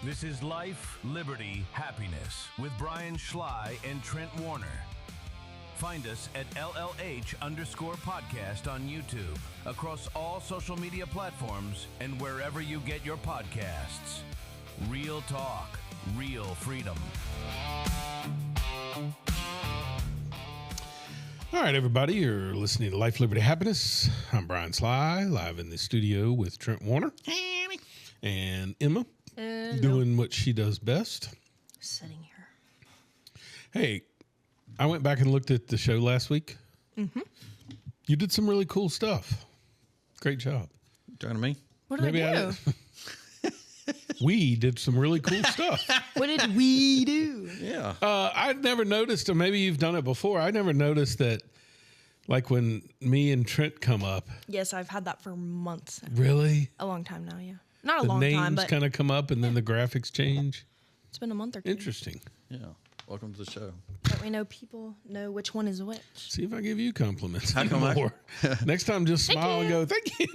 This is Life, Liberty, Happiness with Brian Schley and Trent Warner. Find us at LLH_podcast on YouTube, across all social media platforms, and wherever you get your podcasts. Real talk, real freedom. All right, everybody, you're listening to Life, Liberty, Happiness. I'm Brian Schley, live in the studio with Trent Warner and Emma, doing what she does best. Sitting here. Hey, I went back and looked at the show last week. Mm-hmm. You did some really cool stuff. Great job. Talking to me? What did I do? We did some really cool stuff. What did we do? Yeah. I'd never noticed, or maybe you've done it before. I never noticed that, like when me and Trent come up. Yes, I've had that for months. Really? A long time now, yeah. Not a The long time, names but kind of come up and then the graphics change. it's been a month or two. Interesting. Yeah. Welcome to the show. That we know people know which one is which. See if I give you compliments How come anymore. Next time, just smile and you. go, thank you.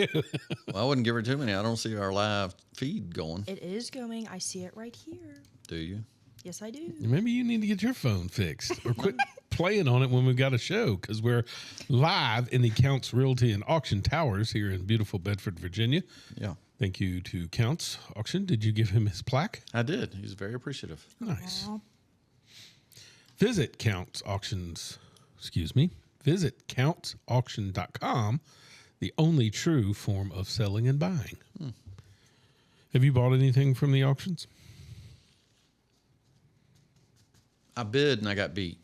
Well, I wouldn't give her too many. I don't see our live feed going. It is going. I see it right here. Do you? Yes, I do. Maybe you need to get your phone fixed or quit playing on it when we've got a show, because we're live in the Counts Realty and Auction Towers here in beautiful Bedford, Virginia. Yeah. Thank you to Counts Auction. Did you give him his plaque? I did. He's very appreciative. Nice. Aw. Visit Visit countsauction.com, the only true form of selling and buying. Have you bought anything from the auctions? I bid and I got beat.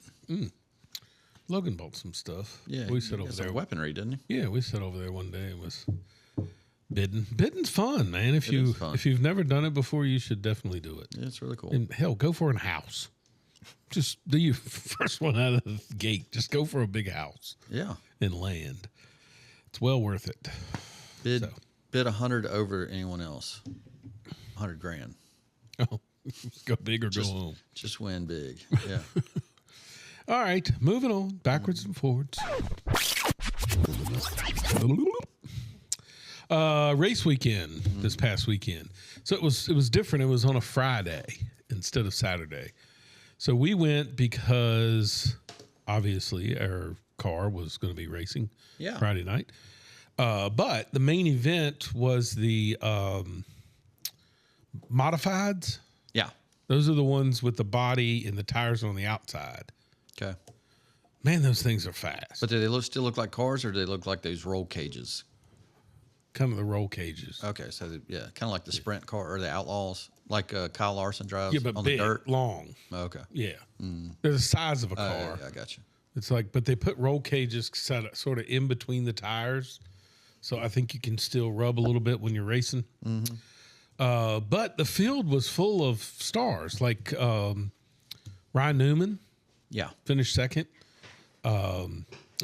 Logan bought some stuff. Yeah. We sat he over got some there. weaponry, didn't he? Yeah, we sat over there one day and was bidding. Bidding's fun, man. If It is fun. you've never done it before, you should definitely do it. Yeah, it's really cool. And hell, go for a house. Just do your first one out of the gate. Just go for a big house Yeah. and land. It's well worth it. Bid So. bid 100 over anyone else. 100 grand. Oh, go big or go home. Just win big. Yeah. All right, moving on, backwards and forwards. Race weekend this past weekend. So it was different. It was on a Friday instead of Saturday. So we went because obviously our car was going to be racing Yeah. Friday night. But the main event was the modifieds. Yeah. Those are the ones with the body and the tires on the outside. Okay. Man, those things are fast. But do they still look like cars, or do they look like those roll cages? Kind of the roll cages. Okay, so yeah, kind of like the sprint car or the Outlaws, like Kyle Larson drives Yeah, but on big, the dirt. long. Okay. Yeah. They're the size of a Oh, car. yeah, I got you. It's like, but they put roll cages sort of in between the tires. So I think you can still rub a little bit when you're racing. But the field was full of stars, like Ryan Newman Yeah. finished second.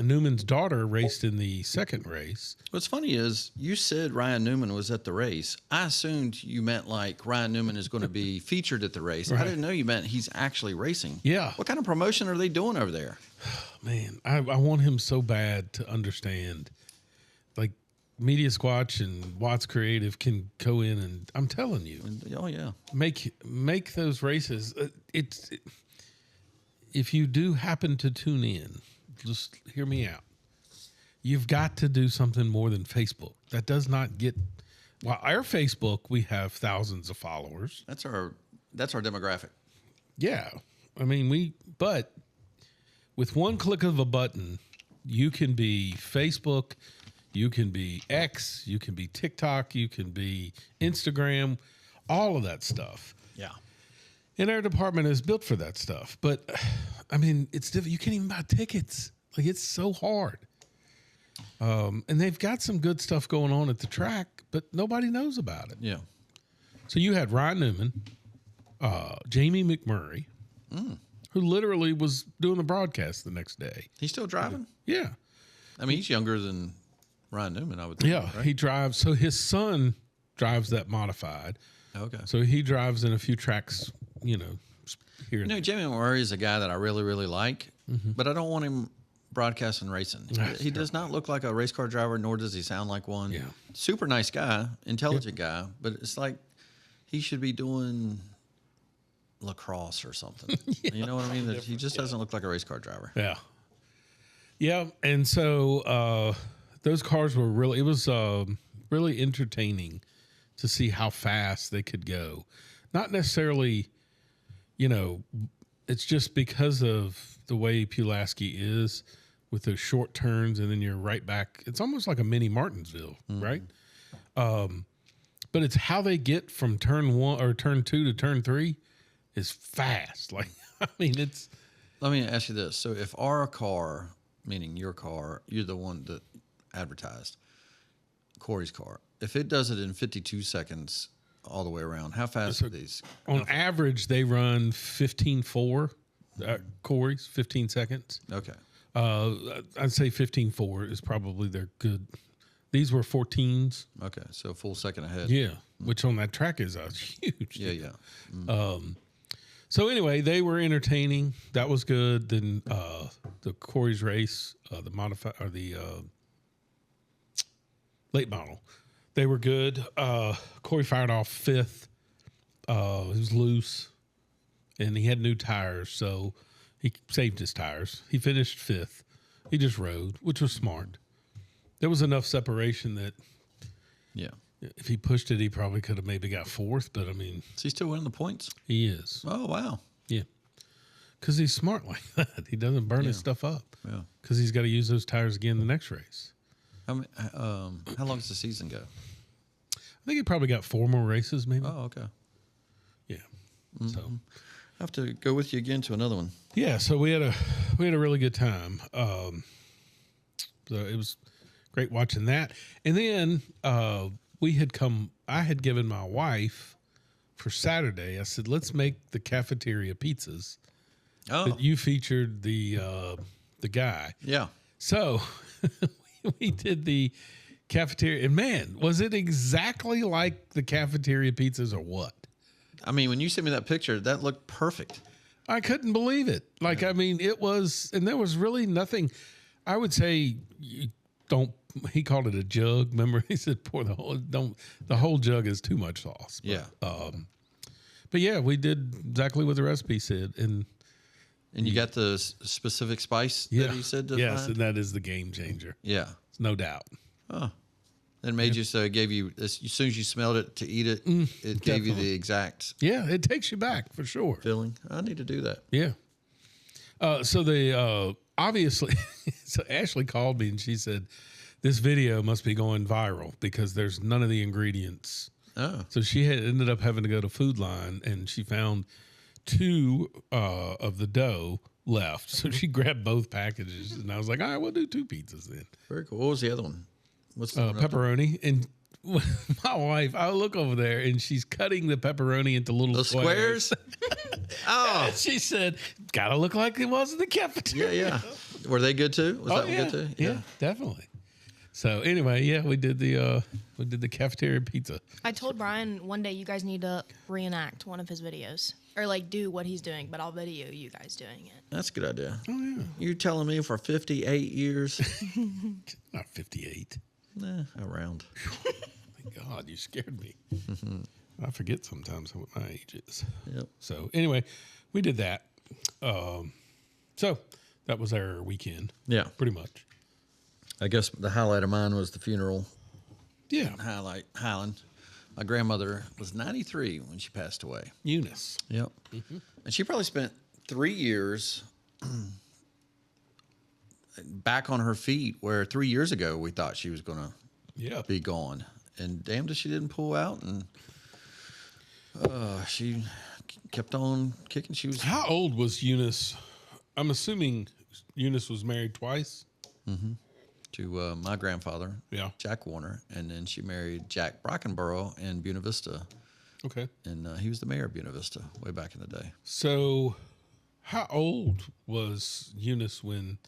Newman's daughter raced in the second race. What's funny is you said Ryan Newman was at the race. I assumed you meant like Ryan Newman is going to be featured at the race. Right. I didn't know you meant he's actually racing. Yeah. What kind of promotion are they doing over there? Man, I want him so bad to understand. Like, Media Squatch and Watts Creative can go in and, I'm telling you, Oh, yeah. make those races. If you do happen to tune in, just hear me out. You've got to do something more than Facebook. That does not get. Well, our Facebook, we have thousands of followers. That's our demographic. Yeah, I mean but with one click of a button, you can be Facebook, you can be X, you can be TikTok, you can be Instagram, all of that stuff. Yeah. And our department is built for that stuff. But, I mean, it's different. You can't even buy tickets. Like, it's so hard. And they've got some good stuff going on at the track, but nobody knows about it. Yeah. So you had Ryan Newman, Jamie McMurray, who literally was doing the broadcast the next day. He's still driving? Yeah. I mean, he's younger than Ryan Newman, I would think. Yeah. Right? He drives. So his son drives that modified. Okay. So he drives in a few tracks, here and there. Jamie Murray is a guy that I really, really like, but I don't want him broadcasting racing. He does not look like a race car driver, nor does he sound like one. Yeah. Super nice guy, intelligent guy, but it's like he should be doing lacrosse or something. You know what I mean? That he just doesn't look like a race car driver. Yeah. Yeah. And so those cars were really, it was really entertaining to see how fast they could go. Not necessarily, you know, it's just because of the way Pulaski is with those short turns and then you're right back. It's almost like a mini Martinsville, right? But it's how they get from turn 1 or turn 2 to turn 3 is fast. Like, I mean, it's. Let me ask you this. So if our car, meaning your car, you're the one that advertised, Corey's car, if it does it in 52 seconds all the way around, how fast are these? On average, they run 15.4. Corey's 15 seconds. Okay. I'd say 15.4 is probably their good. These were 14s. Okay. So a full second ahead. Yeah, which on that track is a huge. Yeah, yeah. So anyway, they were entertaining. That was good. Then the Corey's race, the modify or the late model, they were good. Corey fired off 5th. He was loose, and he had new tires, so he saved his tires. He finished 5th. He just rode, which was smart. There was enough separation that Yeah. if he pushed it, he probably could have maybe got 4th. But I mean, Is he still winning the points? he is. Oh, wow. Yeah. Because he's smart like that. He doesn't burn his stuff up. Yeah. Because he's got to use those tires again the next race. How long does the season go? I think he probably got 4 more races, maybe. Oh, okay. Yeah. So I have to go with you again to another one. yeah. So we had a really good time. So it was great watching that. And then I had given my wife for Saturday. I said, let's make the cafeteria pizzas. Oh, But you featured the guy. yeah. So we did the cafeteria, and man, was it exactly like the cafeteria pizzas or what? I mean, when you sent me that picture, that looked perfect. I couldn't believe it. Like, I mean, it was, and there was really nothing. I would say you don't. He called it a jug. Remember, he said, "Pour the whole. Don't. The whole jug is too much sauce." But, Yeah. But yeah, we did exactly what the recipe said, and And you got the specific spice that he said to yes, find? and that is the game changer. Yeah. No doubt. Oh. That made you so it gave you as soon as you smelled it to eat it, it gave you the exact Yeah, it takes you back for sure. feeling. I need to do that. Yeah. So they obviously, so Ashley called me and she said, this video must be going viral because there's none of the ingredients. Oh. So she had ended up having to go to Food Line and she found 2 of the dough left. So she grabbed both packages and I was like, all right, we'll do 2 pizzas then. Very cool. What was the other one? What's the one up there? Pepperoni. And my wife, I look over there and she's cutting the pepperoni into little The squares? Oh. She said, gotta look like it was in the cafeteria. Yeah, yeah. Were they good too? Was that one yeah, good too? yeah, definitely. So anyway, yeah, we did the cafeteria pizza. I told Brian one day you guys need to reenact one of his videos or like do what he's doing, but I'll video you guys doing it. That's a good idea. Oh yeah, You telling me for 58 years? not 58. Around. Thank God, you scared me. I forget sometimes what my age is. Yep. So anyway, we did that. So that was our weekend, Yeah. pretty much. I guess the highlight of mine was the funeral. Yeah, Highland. My grandmother was 93 when she passed away. Eunice. Yep. And she probably spent 3 years back on her feet, where 3 years ago we thought she was going to Yeah, be gone. And damned if she didn't pull out. And she kept on kicking. She was How old was Eunice? I'm assuming Eunice was married twice. to my grandfather, Yeah. Jack Warner. And then she married Jack Brockenborough in Buena Vista. Okay. And he was the mayor of Buena Vista way back in the day. So, how old was Eunice when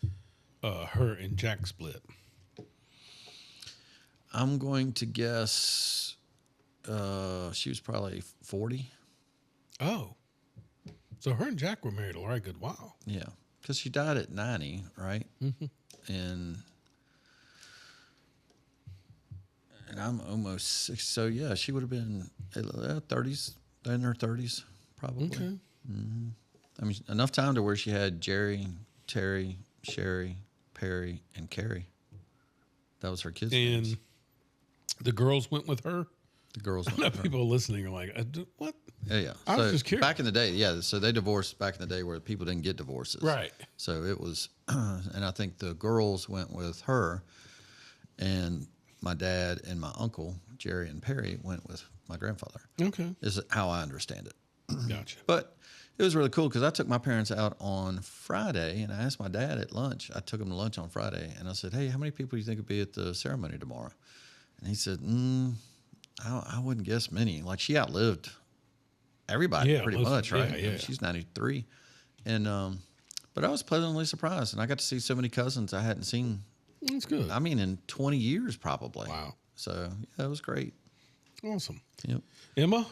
her and Jack split? I'm going to guess she was probably 40. Oh, so her and Jack were married a right good while. Yeah, because she died at 90, right? And I'm almost 6. So, yeah, she would have been 30s, in her 30s, probably. Okay. I mean, enough time to where she had Jerry, Terry, Sherry, Perry, and Carrie. That was her kids' names. And the girls went with her. The girls I went know with her. people listening are like, what? Yeah. I was just curious. Back in the day, yeah. So they divorced back in the day where people didn't get divorces. Right. So it was, and I think the girls went with her, and my dad and my uncle, Jerry and Perry, went with my grandfather. Okay. Is how I understand it. Gotcha. But it was really cool because I took my parents out on Friday, and I asked my dad at lunch. I took him to lunch on Friday, and I said, "Hey, how many people do you think would be at the ceremony tomorrow?" And he said, I wouldn't guess many. Like, she outlived everybody Yeah, pretty much, right? yeah. She's 93. And, but I was pleasantly surprised. And I got to see so many cousins I hadn't seen, That's good. I mean, in 20 years probably. Wow. So, yeah, it was great. Awesome. Yep. Emma?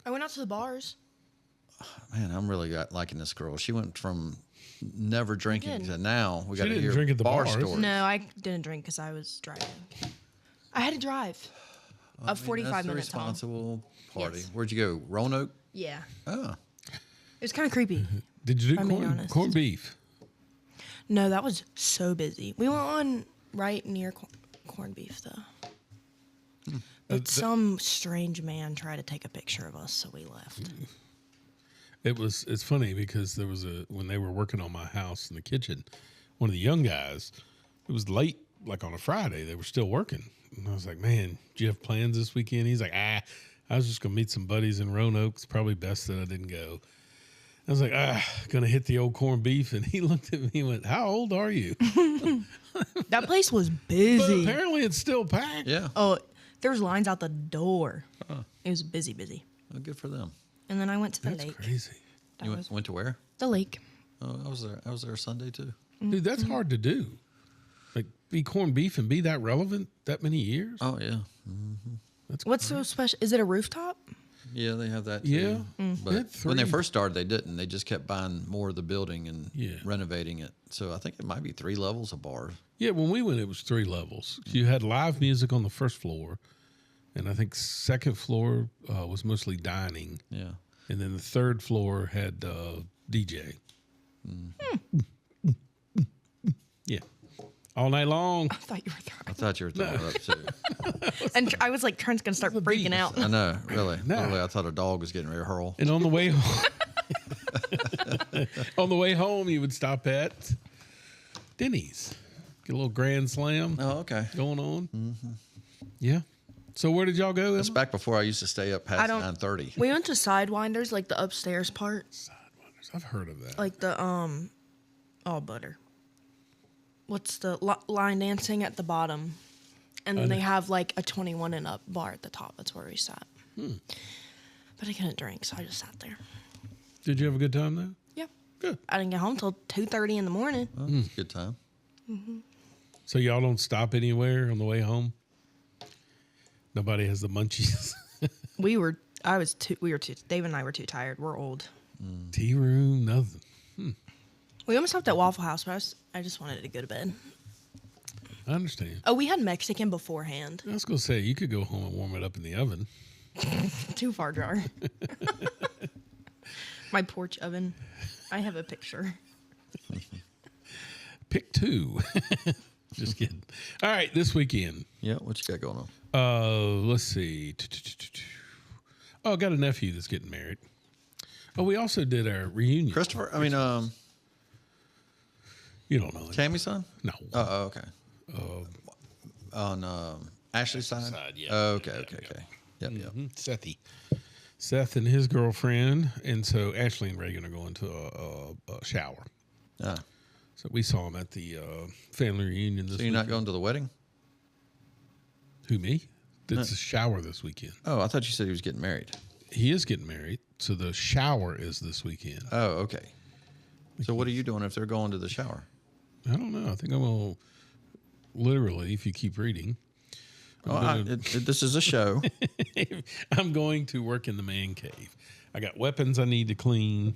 I went out to the bars. Man, I'm really liking this girl. She went from never drinking did. to now we She got to didn't hear drink at the bar bars. stories. No, I didn't drink because I was driving. I had to drive I mean, 45 that's the minutes home. responsible party. Yes. Where'd you go? Roanoke? Yeah, Oh, it was kind of creepy. Did you do I'm being corn, honest. corned beef? No, that was so busy. We went on right near corned beef though. But some strange man tried to take a picture of us, so we left. It's funny because there was when they were working on my house in the kitchen, one of the young guys, it was late, like on a Friday, they were still working. And I was like, man, do you have plans this weekend? He's like, I was just going to meet some buddies in Roanoke. It's probably best that I didn't go. I was like, going to hit the old corned beef. And he looked at me and went, how old are you? That place was But busy. apparently it's still packed. yeah. Oh, there was lines out the door. It was busy. Well, good for them. And then I went to the That's lake. crazy. That You was went to where? the lake. Oh, I was there. I was there Sunday too. Dude, that's hard to do. Like, be corned beef and be that relevant that many years? Oh yeah, That's What's so special? Is it a rooftop? yeah. They have that. Too. Yeah. But They had when they 3. first started, they didn't. They just kept buying more of the building and Yeah. renovating it. So I think it might be 3 levels of bars. Yeah, when we went, it was 3 levels. You had live music on the first floor, and I think second floor was mostly dining, Yeah. and then the third floor had DJ. Yeah, all night long. I thought you were I throwing. thought you were throwing it up too. And I was like, Trent's gonna start the freaking bees. out. I know, really. No. Literally, I thought a dog was getting ready to hurl. And on the way home, you would stop at Denny's, get a little Grand Slam Oh, okay. going on. Yeah. So where did y'all go? That's Emma? back before I used to stay up I past don't- 9:30. We went to Sidewinders, like the upstairs part, I've heard of that. like the all butter. What's the line dancing at the bottom, and then they have like a 21 and up bar at the top. That's where we sat. But I couldn't drink, so I just sat there. Did you have a good time though? Yeah, Good. I didn't get home till 2:30 in the morning. Well, it's a good time. So y'all don't stop anywhere on the way home? Nobody has the munchies. We were too. Dave and I were too tired. We're old. Tea room, nothing. We almost stopped at Waffle House, but I just wanted to go to bed. I understand. Oh, we had Mexican beforehand. I was going to say, you could go home and warm it up in the oven. Too far jar. My porch oven. I have a picture. Pick 2. Just kidding. All right, this weekend. Yeah, what you got going on? Let's see. Oh, I got a nephew that's getting married. Oh, we also did our reunion. Christopher? I mean, You don't know him. Tammy's son? No. Oh, okay. On Ashley's side? side, yeah. Oh, okay. Yep. Sethy. Seth and his girlfriend. And so Ashley and Reagan are going to a shower. Ah, So we saw him at the family reunion this so you're not going to the wedding? Who, me? It's a shower this weekend. Oh, I thought you said he was getting married. He is getting married, so the shower is this weekend. Oh, okay. So what are you doing if they're going to the shower? I don't know. I think I'm going to literally, if you keep reading, This is a show. I'm going to work in the man cave. I got weapons I need to clean,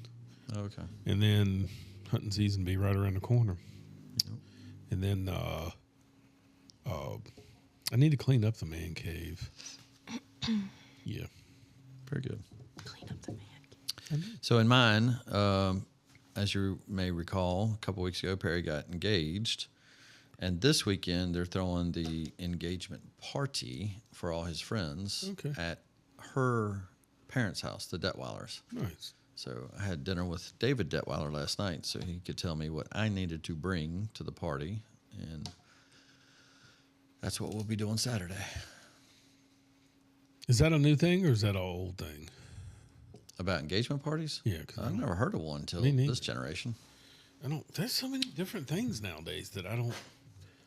Okay. and then hunting season be right around the corner. And then I need to clean up the man cave. Yeah. Very good. Clean up the man. So in mine, as you may recall, a couple weeks ago, Perry got engaged. And this weekend, they're throwing the engagement party for all his friends at her parents' house, the Detweilers. Nice. So I had dinner with David Detweiler last night so he could tell me what I needed to bring to the party. And that's what we'll be doing Saturday. Is that a new thing or is that an old thing? About engagement parties? Yeah, 'cause I've never heard of one until Me neither. this generation. I don't. There's so many different things nowadays that I don't.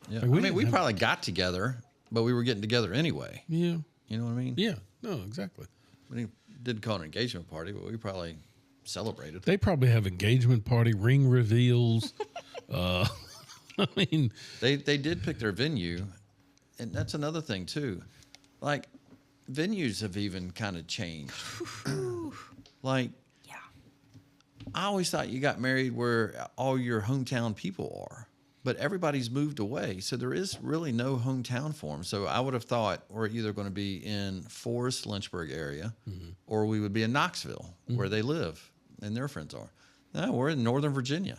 Yeah, Like, we I mean, didn't we have- probably got together, but we were getting together anyway. Yeah. You know what I mean? Yeah. No, exactly. We didn't call it an engagement party, but we probably celebrated. They probably have engagement party, ring reveals. I mean, They did pick their venue, and that's another thing too. Like venues have even kind of changed. Like Yeah. I always thought you got married where all your hometown people are, but everybody's moved away, so there is really no hometown for them. So I would have thought we're either going to be in Forest, Lynchburg area, or we would be in Knoxville, where they live and their friends are. No, we're in Northern Virginia.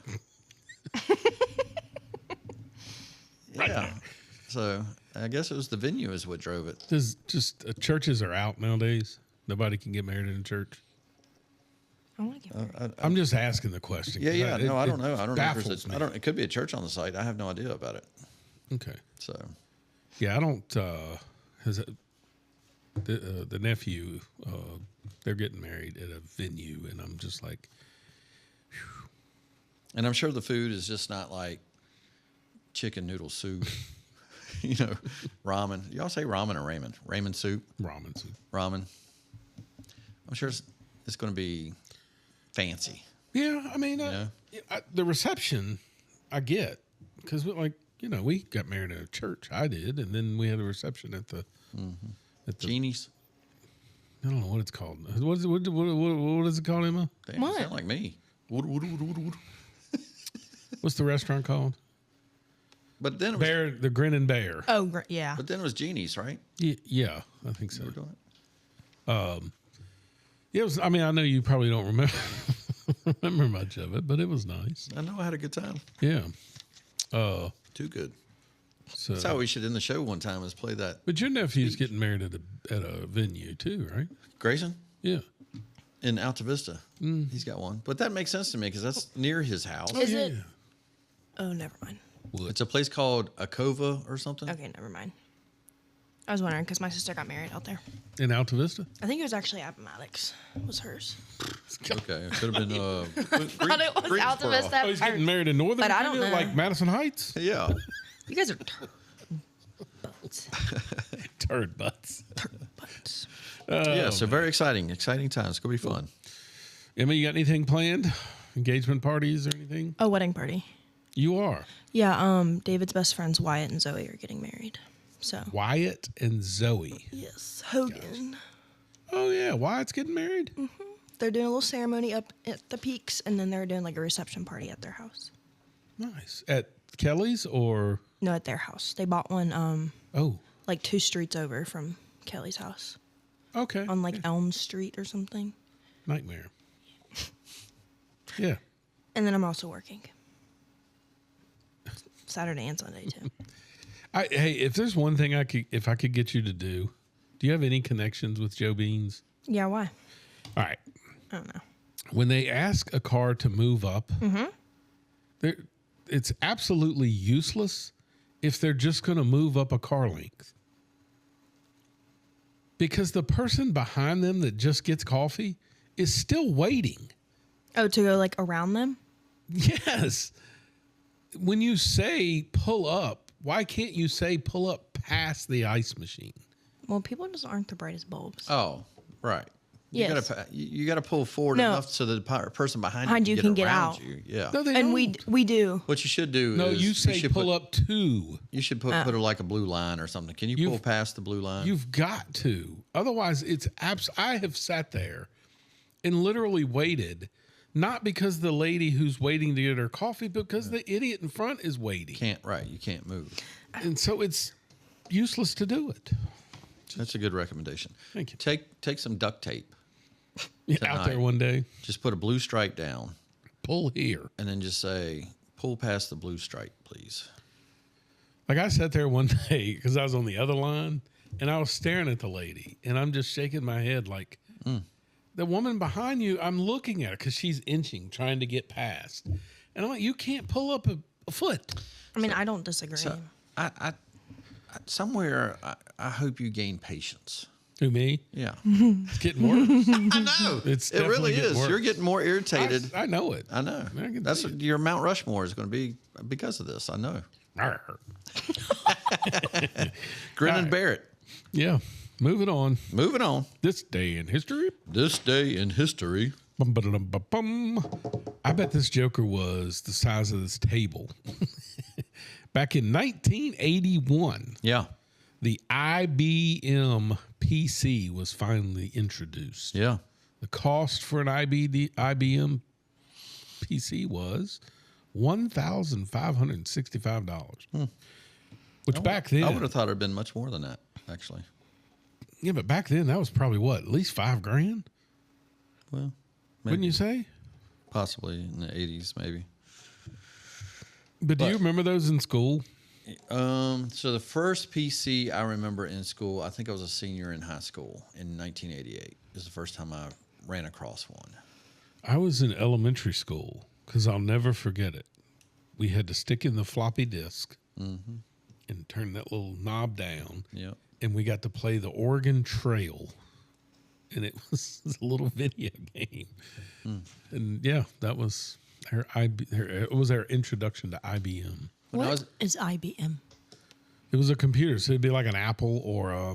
Yeah. So I guess it was the venue is what drove it. there's just churches are out nowadays. Nobody can get married in a church. I want to get married. I'm just asking the question. Yeah, 'cause yeah. No, I don't it know. I don't know. If baffles there's me. I don't. It could be a church on the site. I have no idea about it. Okay. So Yeah, I don't. The nephew, they're getting married at a venue, and I'm just like, and I'm sure the food is just not like chicken noodle soup. You know, ramen. Y'all say ramen or ramen? Ramen soup, ramen soup. ramen. I'm sure it's going to be fancy. Yeah, I mean, Yeah. the reception, I get, because we got married at a church. I did, and then we had a reception at the Genies. I don't know what it's called. What is it called, Emma? Damn, What? you sound like me. Wood. What's the restaurant called? But then it was, Bear, the Grin and Bear. Oh, yeah. but then it was Genie's, right? Yeah, I think so. We're doing it. Yeah, it was. I mean, I know you probably don't remember much of it, but it was nice. I know I had a good time. Yeah. Too good. So, That's how we should end the show one time is play that. but your nephew's getting married at a venue too, right? Grayson Yeah. in Alta Vista. He's got one. But that makes sense to me because that's near his house. Is yeah. it? Oh, never mind. It's a place called Acova or something. Okay, never mind. I was wondering because my sister got married out there. In Alta Vista? I think it was actually Appomattox. Was hers. Okay, it could have been. Thought it was Alta Vista. Oh, he's getting married in Northern But I don't Virginia, know. like Madison Heights? Yeah. You guys are butts. Turd butts. Butts. Yeah. So very exciting times. It's gonna be fun. Emma, you got anything planned? Engagement parties or anything? Oh, wedding party. You are. Yeah. David's best friends Wyatt and Zoe are getting married. So. Wyatt and Zoe. Yes, Hogan. Oh, yeah. Wyatt's getting married? They're doing a little ceremony up at the Peaks, and then they're doing like a reception party at their house. Nice. At Kelly's or? No, at their house. They bought one Oh, like 2 streets over from Kelly's house okay. on like Elm Street or something. Nightmare. Yeah. And then I'm also working Saturday and Sunday too. Hey, if there's one thing I could get you to do you have any connections with Joe Beans? Yeah, why? All right. I don't know. When they ask a car to move up, it's absolutely useless if they're just going to move up a car length. Because the person behind them that just gets coffee is still waiting. Oh, to go like around them? Yes. When you say pull up, why can't you say pull up past the ice machine? Well, people just aren't the brightest bulbs. Oh, right. You Yes. gotta pull forward No. enough so that the person Behind you can can get get around out. you. Yeah. No, they And don't. we do. What you should do No, is you say should pull up to. You should put like a blue line or something. Can you pull past the blue line? You've got to. Otherwise, it's I have sat there and literally waited, not because the lady who's waiting to get her coffee, but because the idiot in front is waiting. You can't move. And so it's useless to do it. That's a good recommendation. Thank you. Take some duct tape. Yeah, out there one day, Just put a blue stripe down, pull here. and then just say, "Pull past the blue stripe, please." Like I sat there one day because I was on the other line and I was staring at the lady and I'm just shaking my head like the woman behind you, I'm looking at her because she's inching, trying to get past. And I'm like, you can't pull up a foot. I mean, I don't disagree. So I hope you gain patience. Who, me? Yeah, It's getting worse. I know. It's It really definitely getting is. worse. You're getting more irritated. I know it. I know. I can That's see it. your Mount Rushmore is going to be because of this. I know. Arr. Grin and bear it. Yeah. Moving on. Moving on. This day in history. This day in history. Bum, ba-da-dum, ba-bum. I bet this joker was the size of this table. Back in 1981, Yeah. the IBM PC was finally introduced. Yeah. The cost for an IBM PC was $1,565. Which back then, I would have thought it had been much more than that, actually. yeah, but back then that was probably what, at least $5,000, Well, wouldn't you say? possibly in the 80s, maybe. But do you remember those in school? So the first PC I remember in school, I think I was a senior in high school in 1988. It was the first time I ran across one. I was in elementary school because I'll never forget it. We had to stick in the floppy disk and turn that little knob down, Yep. and we got to play the Oregon Trail, and it was a little video game. And yeah, that was it was our introduction to IBM. When I What was, is IBM? It was a computer, so it'd be like an Apple or a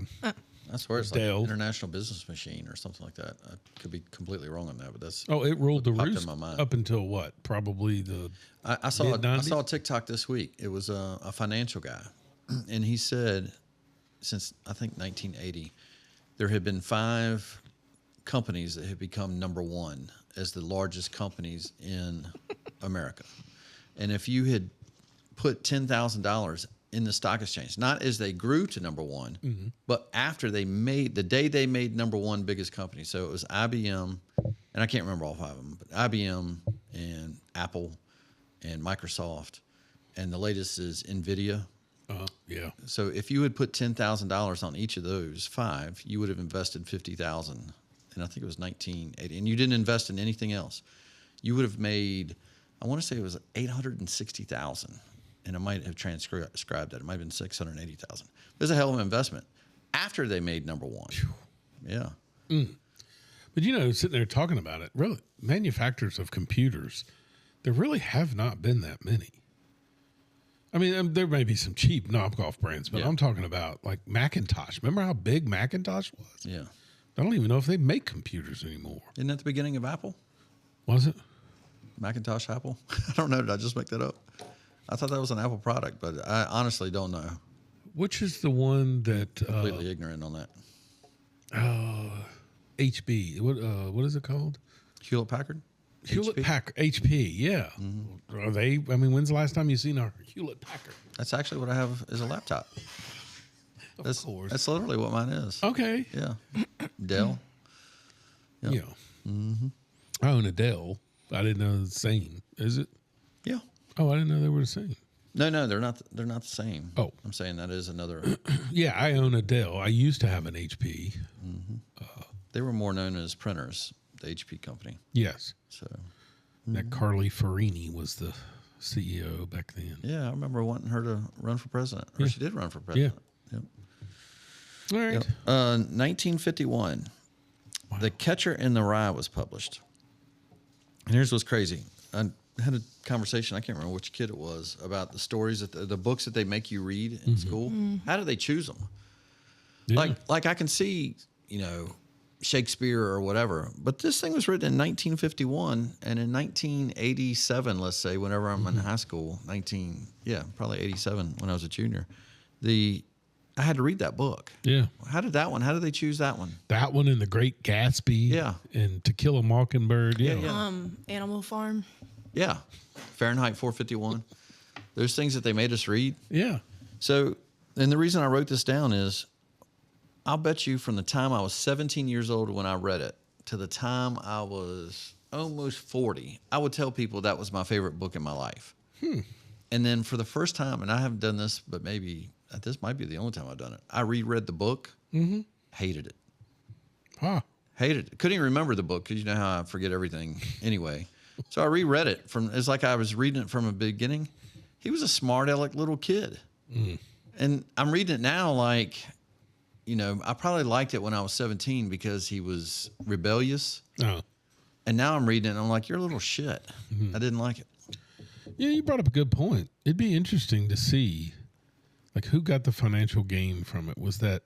that's where it's like Dell. International Business Machine or something like that. I could be completely wrong on that, but that's. it ruled the popped in roost my mind. up until what? Probably the I saw mid-90s? a TikTok this week. It was a financial guy, and he said, since I think 1980, there had been 5 companies that had become number one as the largest companies in America, and if you had put $10,000 in the stock exchange, not as they grew to number one, but after the day they made number one biggest company. So it was IBM, and I can't remember all 5 of them, but IBM and Apple and Microsoft, and the latest is NVIDIA. yeah. So if you had put $10,000 on each of those 5, you would have invested $50,000, and I think it was 1980, and you didn't invest in anything else. You would have made, I want to say it was $860,000. And I might have transcribed that. It might have been $680,000. It was a hell of an investment after they made number one. Yeah. But sitting there talking about it, really, manufacturers of computers, there really have not been that many. I mean, there may be some cheap knockoff brands, but Yeah. I'm talking about like Macintosh. Remember how big Macintosh was? Yeah. I don't even know if they make computers anymore. Isn't that the beginning of Apple? Was it? Macintosh Apple? I don't know. Did I just make that up? I thought that was an Apple product, but I honestly don't know. Which is the one that Completely ignorant on that. HB? What is it called? Hewlett Packard? Hewlett HP? Packard. HP. Yeah. Are they? I mean, when's the last time you seen a Hewlett Packard? That's actually what I have as a laptop. Of course. That's literally what mine is. Okay. Yeah. Dell. Yep. Yeah. I own a Dell. I didn't know the same. Is it? Yeah. Oh, I didn't know they were the same. No, they're not. They're not the same. Oh. I'm saying that is another. Yeah, I own a Dell. I used to have an HP. They were more known as printers, the HP company. Yes. So That Carly Farini was the CEO back then. yeah, I remember wanting her to run for president, or she did run for president. Yep. All right. 1951, The Catcher in the Rye was published. And here's what's crazy. I had a conversation, I can't remember which kid it was, about the stories, that the books that they make you read in school. How do they choose them? Yeah. Like I can see, Shakespeare or whatever, but this thing was written in 1951, and in 1987, let's say, whenever I'm in high school, probably 87 when I was a junior, I had to read that book. Yeah. How did they choose that one? That one and The Great Gatsby. Yeah. And To Kill a Mockingbird. Yeah. Yeah. Animal Farm. Yeah, Fahrenheit 451. There's things that they made us read. Yeah. So, and the reason I wrote this down is I'll bet you from the time I was 17 years old when I read it to the time I was almost 40, I would tell people that was my favorite book in my life. And then for the first time, and I haven't done this, but maybe this might be the only time I've done it, I reread the book, hated it. Huh. Hated it. Couldn't even remember the book because you know how I forget everything anyway. So I reread it. It's like I was reading it from the beginning. He was a smart aleck little kid. And I'm reading it now like, you know, I probably liked it when I was 17 because he was rebellious. Oh. And now I'm reading it and I'm like, you're a little shit. I didn't like it. Yeah, you brought up a good point. It'd be interesting to see, like, who got the financial gain from it. Was that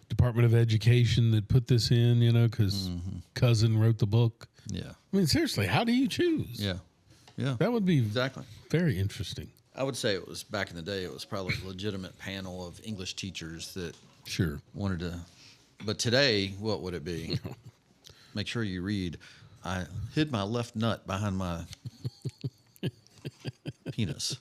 Department of Education that put this in, you know, because cousin wrote the book? Yeah. I mean, seriously, how do you choose? Yeah. Yeah. That would be Exactly. very interesting. I would say it was back in the day, it was probably a legitimate panel of English teachers that Sure. wanted to. But today, what would it be? Make sure you read. I hid my left nut behind my penis.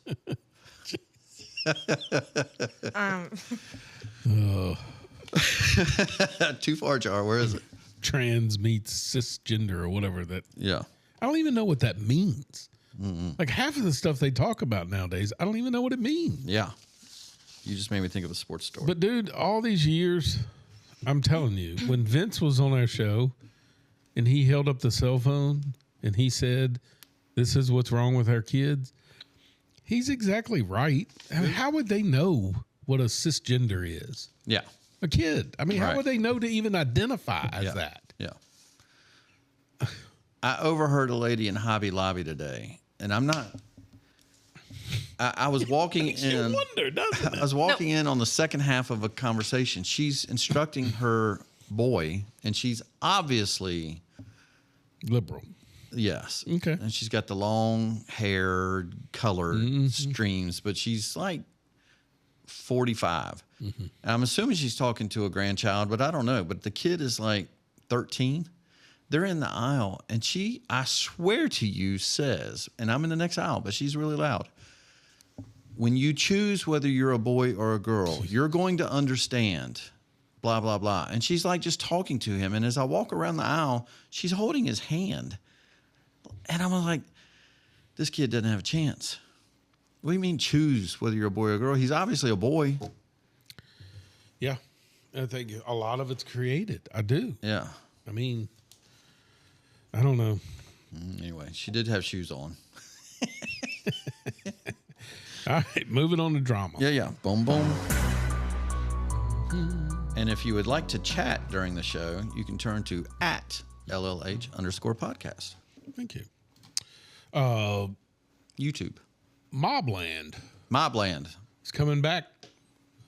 Too far, Jar. Where is it? Trans meets cisgender or whatever that. Yeah. I don't even know what that means. Like half of the stuff they talk about nowadays, I don't even know what it means. Yeah. You just made me think of a sports story. But dude, all these years, I'm telling you, when Vince was on our show and he held up the cell phone and he said, "This is what's wrong with our kids," he's exactly right. I mean, how would they know what a cisgender is? Yeah. A kid. I mean, how Right. would they know to even identify as Yeah. that? Yeah. I overheard a lady in Hobby Lobby today, and I'm not. I was walking Makes you in. wonder, doesn't I it? was walking in on the second half of a conversation. She's instructing her boy, and she's obviously Liberal. yes. Okay. And she's got the long hair, colored streams, but she's like 45. And I'm assuming she's talking to a grandchild, but I don't know. But the kid is like 13. They're in the aisle, and she, I swear to you, says, and I'm in the next aisle, but she's really loud. When you choose whether you're a boy or a girl, you're going to understand, blah, blah, blah. And she's like just talking to him. And as I walk around the aisle, she's holding his hand. And I'm like, this kid doesn't have a chance. What do you mean choose whether you're a boy or a girl? He's obviously a boy. Yeah. I think a lot of it's created. I do. Yeah. I mean, I don't know. Anyway, she did have shoes on. All right, moving on to drama. Yeah, yeah. Boom, boom. And if you would like to chat during the show, you can turn to @LLH_podcast. Thank you. YouTube. Mobland Mobland. is coming back.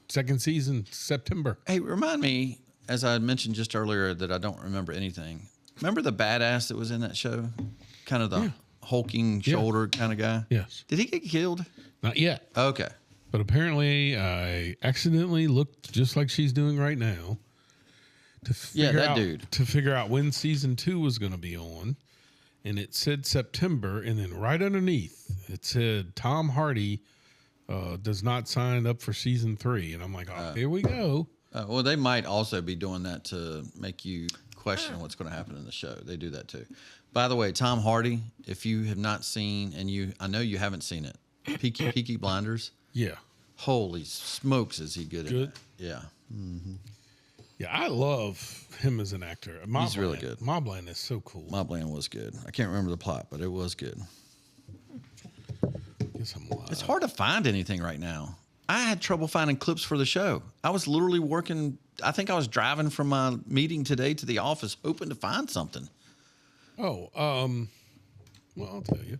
Second season, September. Hey, remind me, as I had mentioned just earlier, that I don't remember anything. Remember the badass that was in that show? Kind of the hulking shoulder kind of guy? Yes. Did he get killed? Not yet. Okay. But apparently I accidentally looked just like she's doing right now to figure out when season 2 was going to be on. And it said September, and then right underneath it said Tom Hardy does not sign up for season 3. And I'm like, oh, here we go. Well, they might also be doing that to make you question what's going to happen in the show. They do that too. By the way, Tom Hardy, if you have not seen, and I know you haven't seen it, Peaky Blinders. Yeah. Holy smokes, is he good at Good? it? Yeah. Yeah, I love him as an actor. He's really good. Mobland is so cool. Mobland was good. I can't remember the plot, but it was good. Guess I'm lying. It's hard to find anything right now. I had trouble finding clips for the show. I was literally working. I think I was driving from my meeting today to the office hoping to find something. Oh, well, I'll tell you.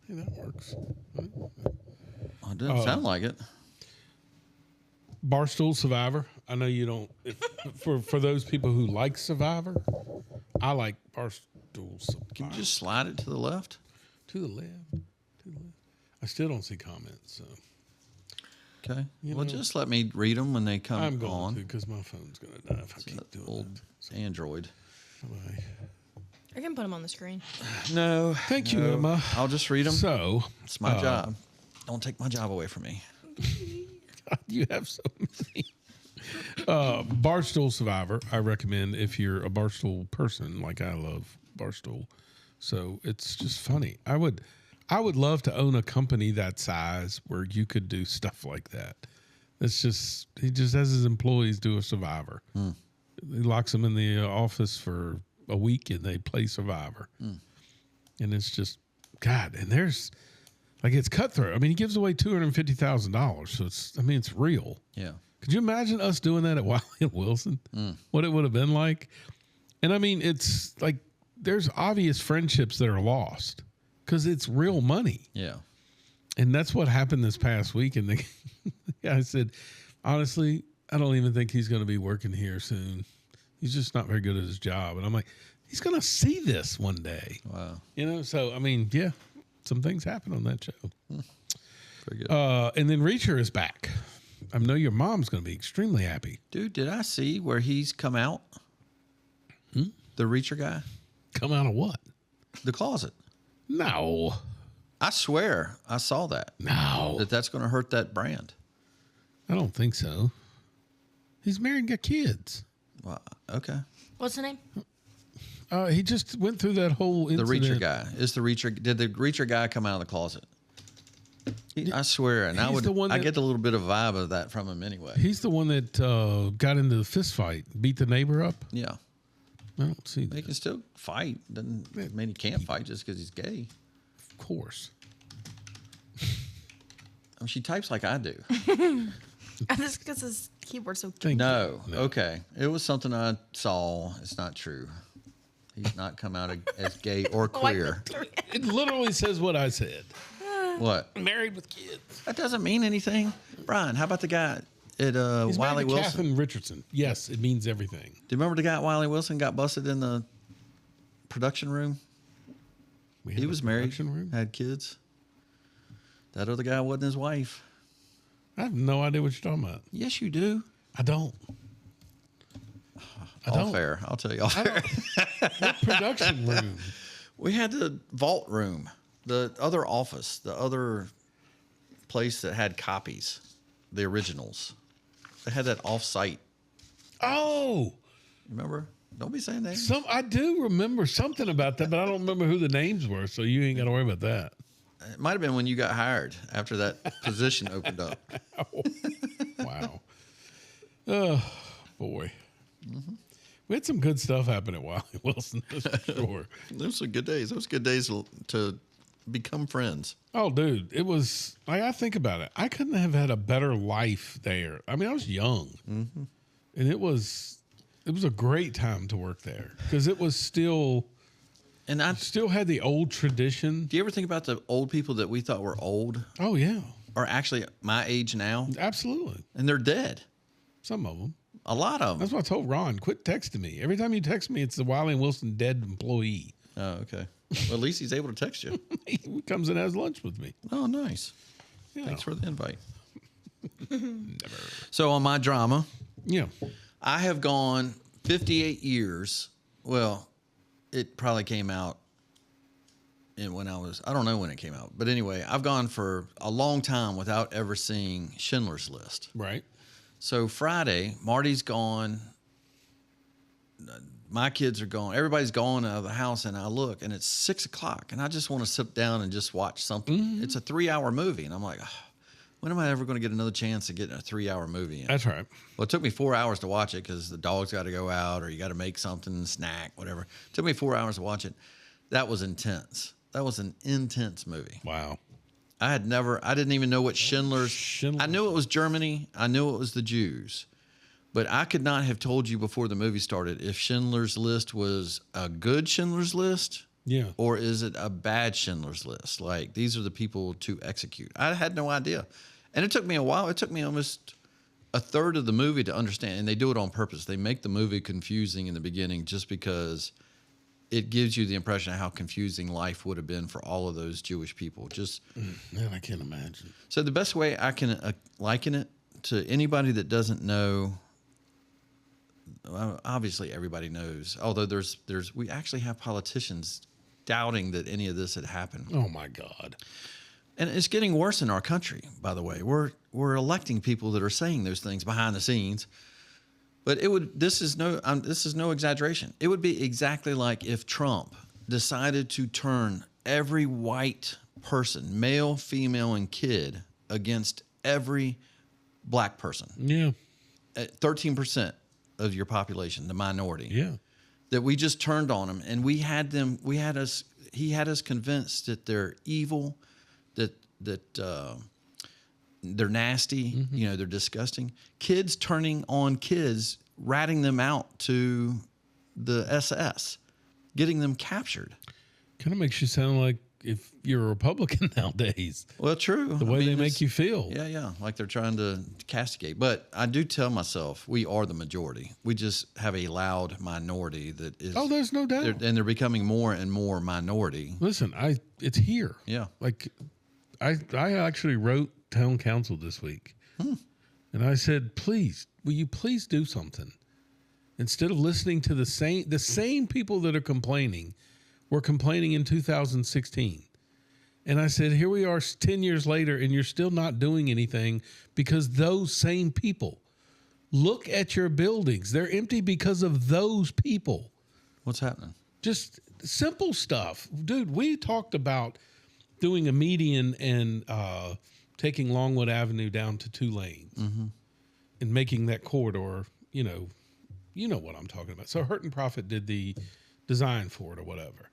Hey, that works. Well, it doesn't sound like it. Barstool Survivor. I know you don't. For those people who like Survivor, I like Barstool Survivor. Can you just slide it to the left? To the left. To the left. I still don't see comments. So Okay. You Well, know, just let me read them when they come I'm going on. to because my phone's going to die if I keep doing Old that. Android. Bye. I can put them on the screen. No. Thank you, Emma. I'll just read them. So, It's my job. Don't take my job away from me. God, you have so many. Barstool Survivor, I recommend if you're a Barstool person, like I love Barstool. So it's just funny. I would love to own a company that size where you could do stuff like that. It's just, he just has his employees do a Survivor. He locks them in the office for a week and they play Survivor. And it's just, God, and there's, like, it's cutthroat. I mean, he gives away $250,000. So it's real. Yeah. Could you imagine us doing that at Wiley and Wilson? What it would have been like? And I mean, it's like there's obvious friendships that are lost because it's real money. Yeah. And that's what happened this past week. And the guy said, honestly, I don't even think he's going to be working here soon. He's just not very good at his job. And I'm like, he's going to see this one day. Wow. You know, so, I mean, yeah, some things happen on that show. Very good. And then Reacher is back. I know your mom's going to be extremely happy. Dude, did I see where he's come out? The Reacher guy? Come out of what? The closet. No. I swear I saw that. No. That's going to hurt that brand. I don't think so. He's married and got kids. Well, okay. What's the name? He just went through that whole The incident. Reacher guy. Did the Reacher guy come out of the closet? I swear, and He's the one I that- get a little bit of vibe of that from him anyway. He's the one that got into the fist fight, beat the neighbor up. Yeah. I don't see He that. can still fight. Doesn't mean he can't fight just because he's gay. Of course. I mean, she types like I do. That's because his keyboard's so cute. Thank No. you. Okay. It was something I saw. It's not true. He's not come out as gay or queer. It literally says what I said. What? Married with kids. That doesn't mean anything. Brian, how about the guy at He's Wiley married to Wilson? Catherine Richardson. Yes, it means everything. Do you remember the guy at Wiley Wilson got busted in the production room? We He had a was married, production room? had kids. That other guy wasn't his wife. I have no idea what you're talking about. Yes, you do. I don't. I All don't. fair. I'll tell you all fair. What production room? We had the vault room, the other office, the other place that had copies, the originals. They had that off-site. Oh, Remember? Don't be saying that. I do remember something about that, but I don't remember who the names were, so you ain't got to worry about that. It might have been when you got hired after that position opened up. Wow. Oh, boy. We had some good stuff happen at Wiley Wilson, that's for sure. Those were good days. Those were good days to become friends. Oh, dude, it was like, I think about it. I couldn't have had a better life there. I mean, I was young, and it was a great time to work there because it was still had the old tradition. Do you ever think about the old people that we thought were old Oh yeah, are actually my age now, absolutely. and they're dead? Some of them. A lot of them. That's why I told Ron, quit texting me. Every time you text me, it's the Wiley and Wilson dead employee. Oh, okay. Well, at least he's able to text you. He comes and has lunch with me. Oh, nice. Yeah. Thanks for the invite. So on my drama, Yeah. I have gone 58 years. Well, it probably came out I don't know when it came out. But anyway, I've gone for a long time without ever seeing Schindler's List. Right. So Friday, Marty's gone. My kids are gone. Everybody's gone out of the house, and I look, and it's 6 o'clock, and I just want to sit down and just watch something. It's a 3-hour movie, and I'm like, when am I ever going to get another chance to get a 3-hour movie in? That's right. Well, it took me 4 hours to watch it because the dog's got to go out, or you got to make something, snack, whatever. It took me 4 hours to watch it. That was intense. That was an intense movie. Wow. I didn't even know what Schindler's. I knew it was Germany. I knew it was the Jews. But I could not have told you before the movie started if Schindler's List was a good Schindler's List Yeah. or is it a bad Schindler's List. Like, these are the people to execute. I had no idea. And it took me a while. It took me almost a third of the movie to understand. And they do it on purpose. They make the movie confusing in the beginning just because it gives you the impression of how confusing life would have been for all of those Jewish people. Man, I can't imagine. So the best way I can liken it to anybody that doesn't know, well, obviously everybody knows. Although we actually have politicians doubting that any of this had happened, Oh my God. and it's getting worse in our country. By the way, we're electing people that are saying those things behind the scenes. But it would. This is no exaggeration. It would be exactly like if Trump decided to turn every white person, male, female, and kid, against every black person. Yeah. 13% of your population, the minority. Yeah. That we just turned on them, and he had us convinced that they're evil, that they're nasty, they're disgusting. Kids turning on kids, ratting them out to the SS, getting them captured. Kind of makes you sound like if you're a Republican nowadays. Well, true. The way they make you feel. Yeah, like they're trying to castigate. But I do tell myself we are the majority. We just have a loud minority that is. Oh, there's no doubt. And they're becoming more and more minority. Listen, it's here. Yeah. Like, I actually wrote town council this week, and I said, please, will you please do something? Instead of listening to the same people that are complaining, were complaining in 2016. And I said, here we are 10 years later, and you're still not doing anything because those same people. Look at your buildings. They're empty because of those people. What's happening? Just simple stuff. Dude, we talked about doing a median and taking Longwood Avenue down to 2 lanes and making that corridor, you know what I'm talking about. So Hurt and Profit did the design for it or whatever.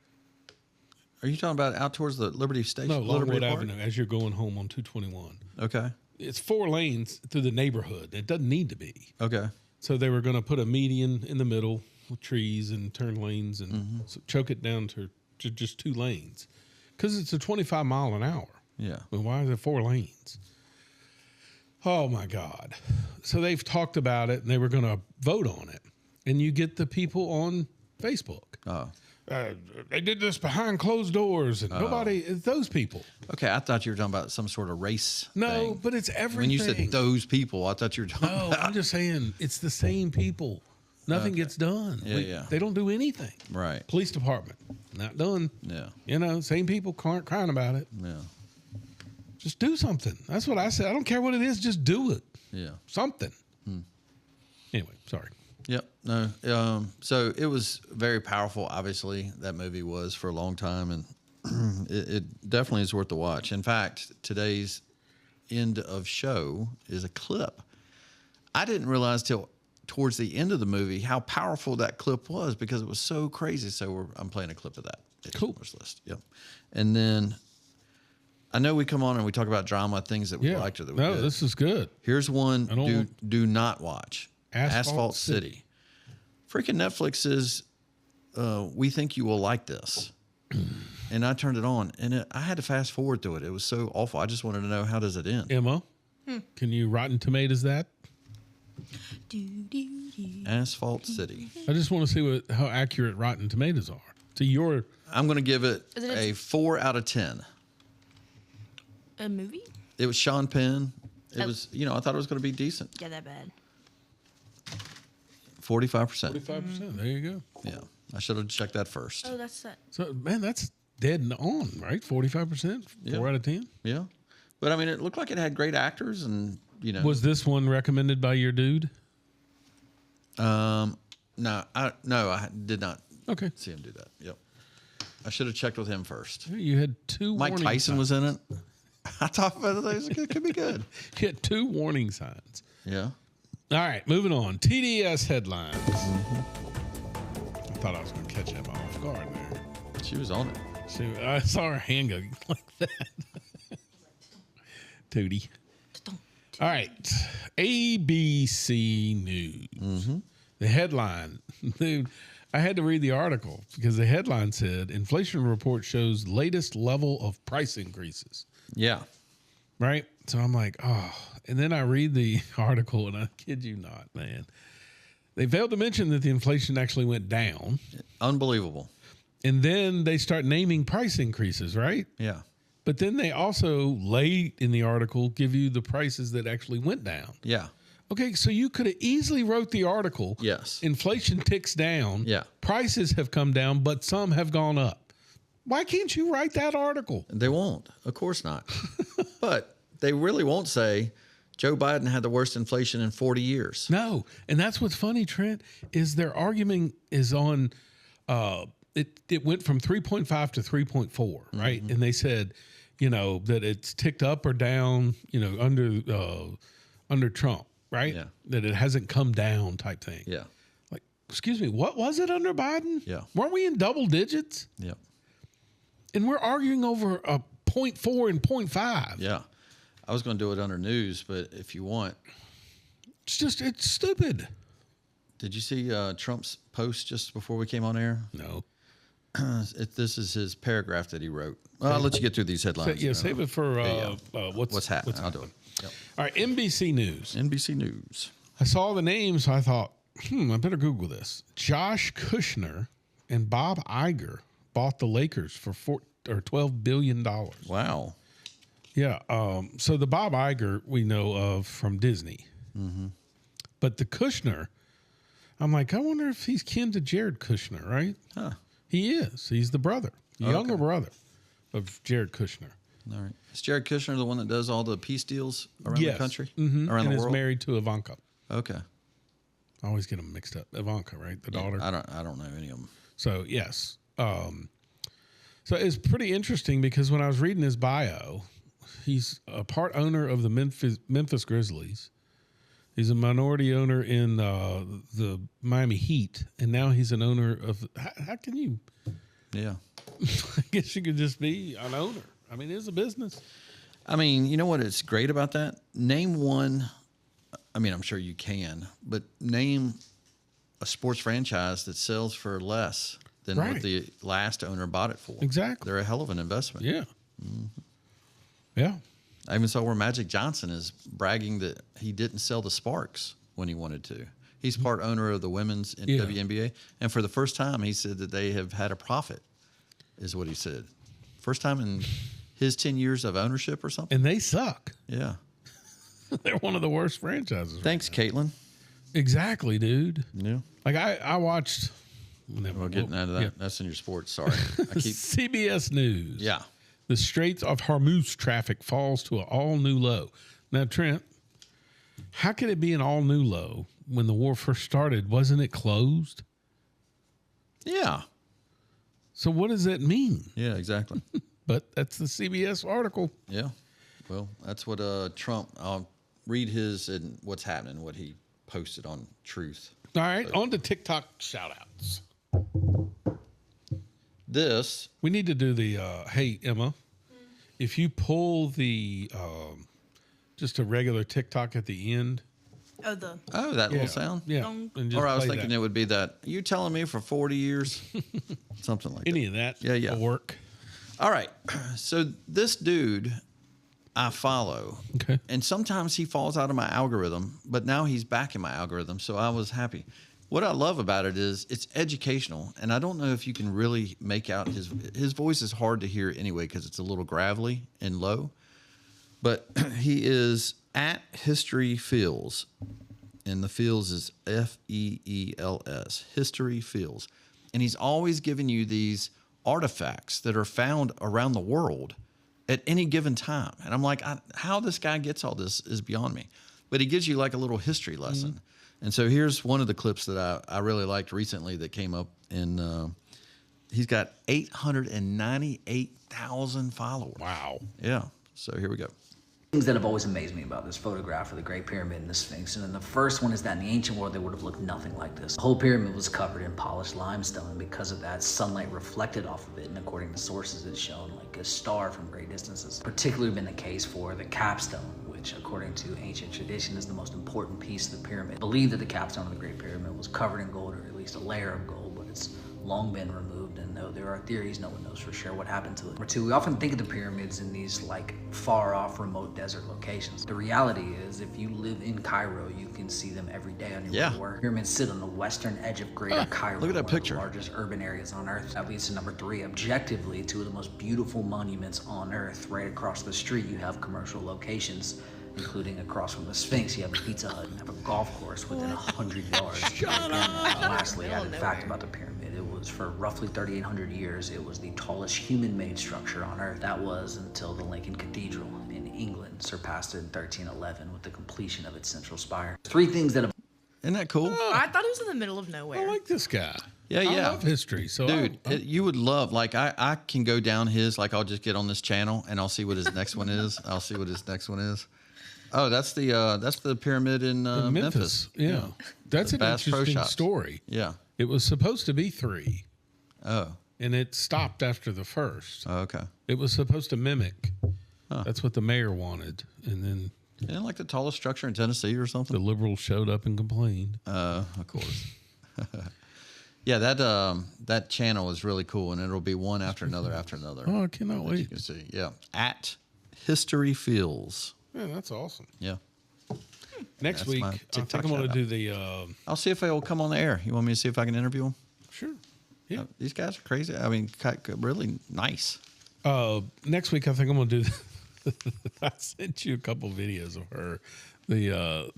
Are you talking about out towards the Liberty Station? No, Longwood Liberty Park? Avenue as you're going home on 221. Okay. It's 4 lanes through the neighborhood. It doesn't need to be. Okay. So they were going to put a median in the middle with trees and turn lanes and choke it down to just 2 lanes because it's a 25 mile an hour. Yeah. Well, why is it 4 lanes? Oh, my God. So they've talked about it, and they were going to vote on it. And you get the people on Facebook. Oh. They did this behind closed doors, and nobody, those people. Okay, I thought you were talking about some sort of race No, thing. but it's everything. When you said those people, I thought you were talking No, about... I'm just saying it's the same people. Nothing gets done. Yeah. They don't do anything. Right. Police department, not done. Yeah. Same people crying about it. Yeah. Just do something. That's what I said. I don't care what it is. Just do it. Yeah. Something. Anyway, sorry. Yep. No. So it was very powerful. Obviously, that movie was for a long time, and it definitely is worth the watch. In fact, today's end of show is a clip. I didn't realize till towards the end of the movie how powerful that clip was because it was so crazy. So I'm playing a clip of that. Cool. List. Yep. And then I know we come on and we talk about drama, things that we liked or that we did. This is good. Here's one do not watch. Asphalt City. Freaking Netflix is, we think you will like this. And I turned it on, and I had to fast forward through it. It was so awful. I just wanted to know, how does it end? Emma, can you Rotten Tomatoes that? Asphalt City. I just want to see how accurate Rotten Tomatoes are. To your... I'm going to give it a 4 out of 10. A movie? It was Sean Penn. It was, I thought it was going to be decent. Yeah, that bad. 45%. 45%. There you go. Yeah. I should have checked that first. Oh, that's that. So, man, that's dead on, right? 45%? 4 out of 10? Yeah. But, I mean, it looked like it had great actors and, Was this one recommended by your dude? No, I did not see him do that. Yep. I should have checked with him first. You had 2 Mike warning Tyson signs. was in it. I thought it could be good. You had 2 warning signs. Yeah. All right, moving on. TDS headlines. I thought I was going to catch him off guard there. She was on it. See, I saw her hand go like that. Tootie. All right. ABC News. The headline. Dude, I had to read the article because the headline said, inflation report shows latest level of price increases. Yeah. Right? So I'm like, oh. And then I read the article, and I kid you not, man. They failed to mention that the inflation actually went down. Unbelievable. And then they start naming price increases, right? Yeah. But then they also, late in the article, give you the prices that actually went down. Yeah. Okay, so you could have easily wrote the article. Yes. Inflation ticks down. Yeah. Prices have come down, but some have gone up. Why can't you write that article? They won't. Of course not. But they really won't say Joe Biden had the worst inflation in 40 years. No, and that's what's funny, Trent, is their argument is on it went from 3.5 to 3.4, right? And they said, that it's ticked up or down, under Trump, right? Yeah. That it hasn't come down type thing. Yeah. Like, excuse me, what was it under Biden? Yeah. Weren't we in double digits? Yep. And we're arguing over a 0.4 and 0.5. Yeah. I was going to do it under news, but if you want. It's stupid. Did you see Trump's post just before we came on air? No. This is his paragraph that he wrote. Well, I'll let you get through these headlines. Save it for what's happening. I'll do it. Yep. All right, NBC News. NBC News. I saw the names, so I thought, I better Google this. Josh Kushner and Bob Iger bought the Lakers for $12 billion. Wow. Yeah. So the Bob Iger we know of from Disney. Mm-hmm. But the Kushner, I'm like, I wonder if he's kin to Jared Kushner, right? Huh. He is. He's the brother, the younger brother of Jared Kushner. All right. Is Jared Kushner the one that does all the peace deals around the country? Mm-hmm. Around and the is world? married to Ivanka. Okay. I always get them mixed up. Ivanka, right? The daughter. I don't know any of them. So, yes. So it's pretty interesting because when I was reading his bio, he's a part owner of the Memphis Grizzlies. He's a minority owner in the Miami Heat, and now he's an owner of. How can you? Yeah. I guess you could just be an owner. I mean, it's a business. I mean, you know what is great about that? Name one. I mean, I'm sure you can, but name a sports franchise that sells for less than what the last owner bought it for. Exactly. They're a hell of an investment. Yeah. Mm-hmm. Yeah. I even saw where Magic Johnson is bragging that he didn't sell the Sparks when he wanted to. He's part owner of the women's WNBA. And for the first time, he said that they have had a profit, is what he said. First time in his 10 years of ownership or something. And they suck. Yeah. They're one of the worst franchises. Thanks, Caitlin. Exactly, dude. Yeah. Like I watched. We're getting out of that. Yeah. That's in your sports. Sorry. CBS News. Yeah. The Straits of Hormuz traffic falls to an all-new low. Now, Trent, how could it be an all-new low when the war first started? Wasn't it closed? Yeah. So what does that mean? Yeah, exactly. But that's the CBS article. Yeah. Well, that's what Trump, I'll read his and what's happening, what he posted on Truth. All right, on to TikTok shout-outs. We need to do the, hey, Emma, if you pull the, just a regular TikTok at the end. Oh, that little sound? Yeah. Or I was thinking it would be that, you telling me for 40 years? Something like Any that. of that will work. All right. So this dude I follow. Okay. And sometimes he falls out of my algorithm, but now he's back in my algorithm, so I was happy. What I love about it is it's educational, and I don't know if you can really make out his voice is hard to hear anyway because it's a little gravelly and low. But he is at History Feels, and the Feels is Feels. History Feels, and he's always giving you these artifacts that are found around the world at any given time. And I'm like, how this guy gets all this is beyond me. But he gives you like a little history lesson. Mm-hmm. And so here's one of the clips that I really liked recently that came up. And he's got 898,000 followers. Wow. Yeah. So here we go. Things that have always amazed me about this photograph of the Great Pyramid and the Sphinx, and then the first one is that in the ancient world they would have looked nothing like this. The whole pyramid was covered in polished limestone, and because of that, sunlight reflected off of it, and according to sources it's shown like a star from great distances. Particularly been the case for the capstone, which according to ancient tradition is the most important piece of the pyramid. Believed that the capstone of the Great Pyramid was covered in gold, or at least a layer of gold, but it's long been removed, and though there are theories, no one knows for sure what happened to it. Number two, we often think of the pyramids in these like far off remote desert locations. The reality is if you live in Cairo, you can see them every day on your way to work. Pyramids sit on the western edge of Greater Cairo. Look at that picture. One of the largest urban areas on earth. That leads to number three, objectively two of the most beautiful monuments on earth. Right across the street you have commercial locations, including across from the Sphinx, you have a Pizza Hut and have a golf course within 100 yards. Shut up! Lastly, added fact about the pyramid. It was for roughly 3,800 years, it was the tallest human-made structure on Earth. That was until the Lincoln Cathedral in England surpassed it in 1311 with the completion of its central spire. Three things that have Isn't that cool? I thought it was in the middle of nowhere. I like this guy. Yeah, I yeah. love history. So Dude, I- you would love, like, I can go down his, like, I'll just get on this channel and I'll see what his next one is. I'll see what his next one is. Oh, that's the pyramid in Memphis. Yeah. That's The an Bass Pro interesting Shops. story. Yeah. It was supposed to be 3, Oh. and it stopped after the first. Oh, okay. It was supposed to mimic. That's what the mayor wanted. And then Isn't it like the tallest structure in Tennessee or something? the liberals showed up and complained. Of course. Yeah, that channel is really cool, and it'll be one after another after another. Oh, I cannot You wait. can see, yeah, at History Feels. Yeah, that's awesome. Yeah, Next That's week, my I think TikTok I'm going to shout-out. do the. I'll see if they'll come on the air. You want me to see if I can interview them? Sure. Yeah. These guys are crazy. I mean, really nice. Next week, I think I'm going to do. I sent you a couple videos of her, the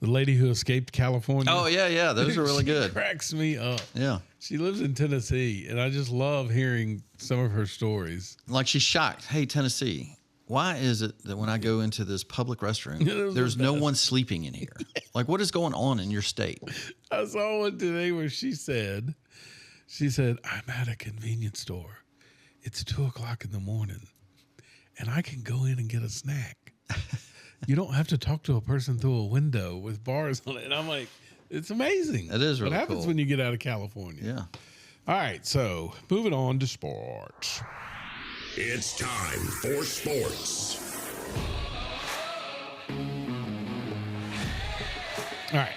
lady who escaped California. Oh yeah, those are really She good. cracks me up. Yeah, She lives in Tennessee, and I just love hearing some of her stories. like she's shocked. Hey, Tennessee, why is it that when I go into this public restroom, Yeah, those are there's the no best. one sleeping in here? Like, what is going on in your state? I saw one today where she said, I'm at a convenience store. It's 2:00 in the morning, and I can go in and get a snack. You don't have to talk to a person through a window with bars on it. And I'm like, it's amazing. It is really What happens cool. when you get out of California? Yeah. All right, so moving on to sports. It's time for sports. All right.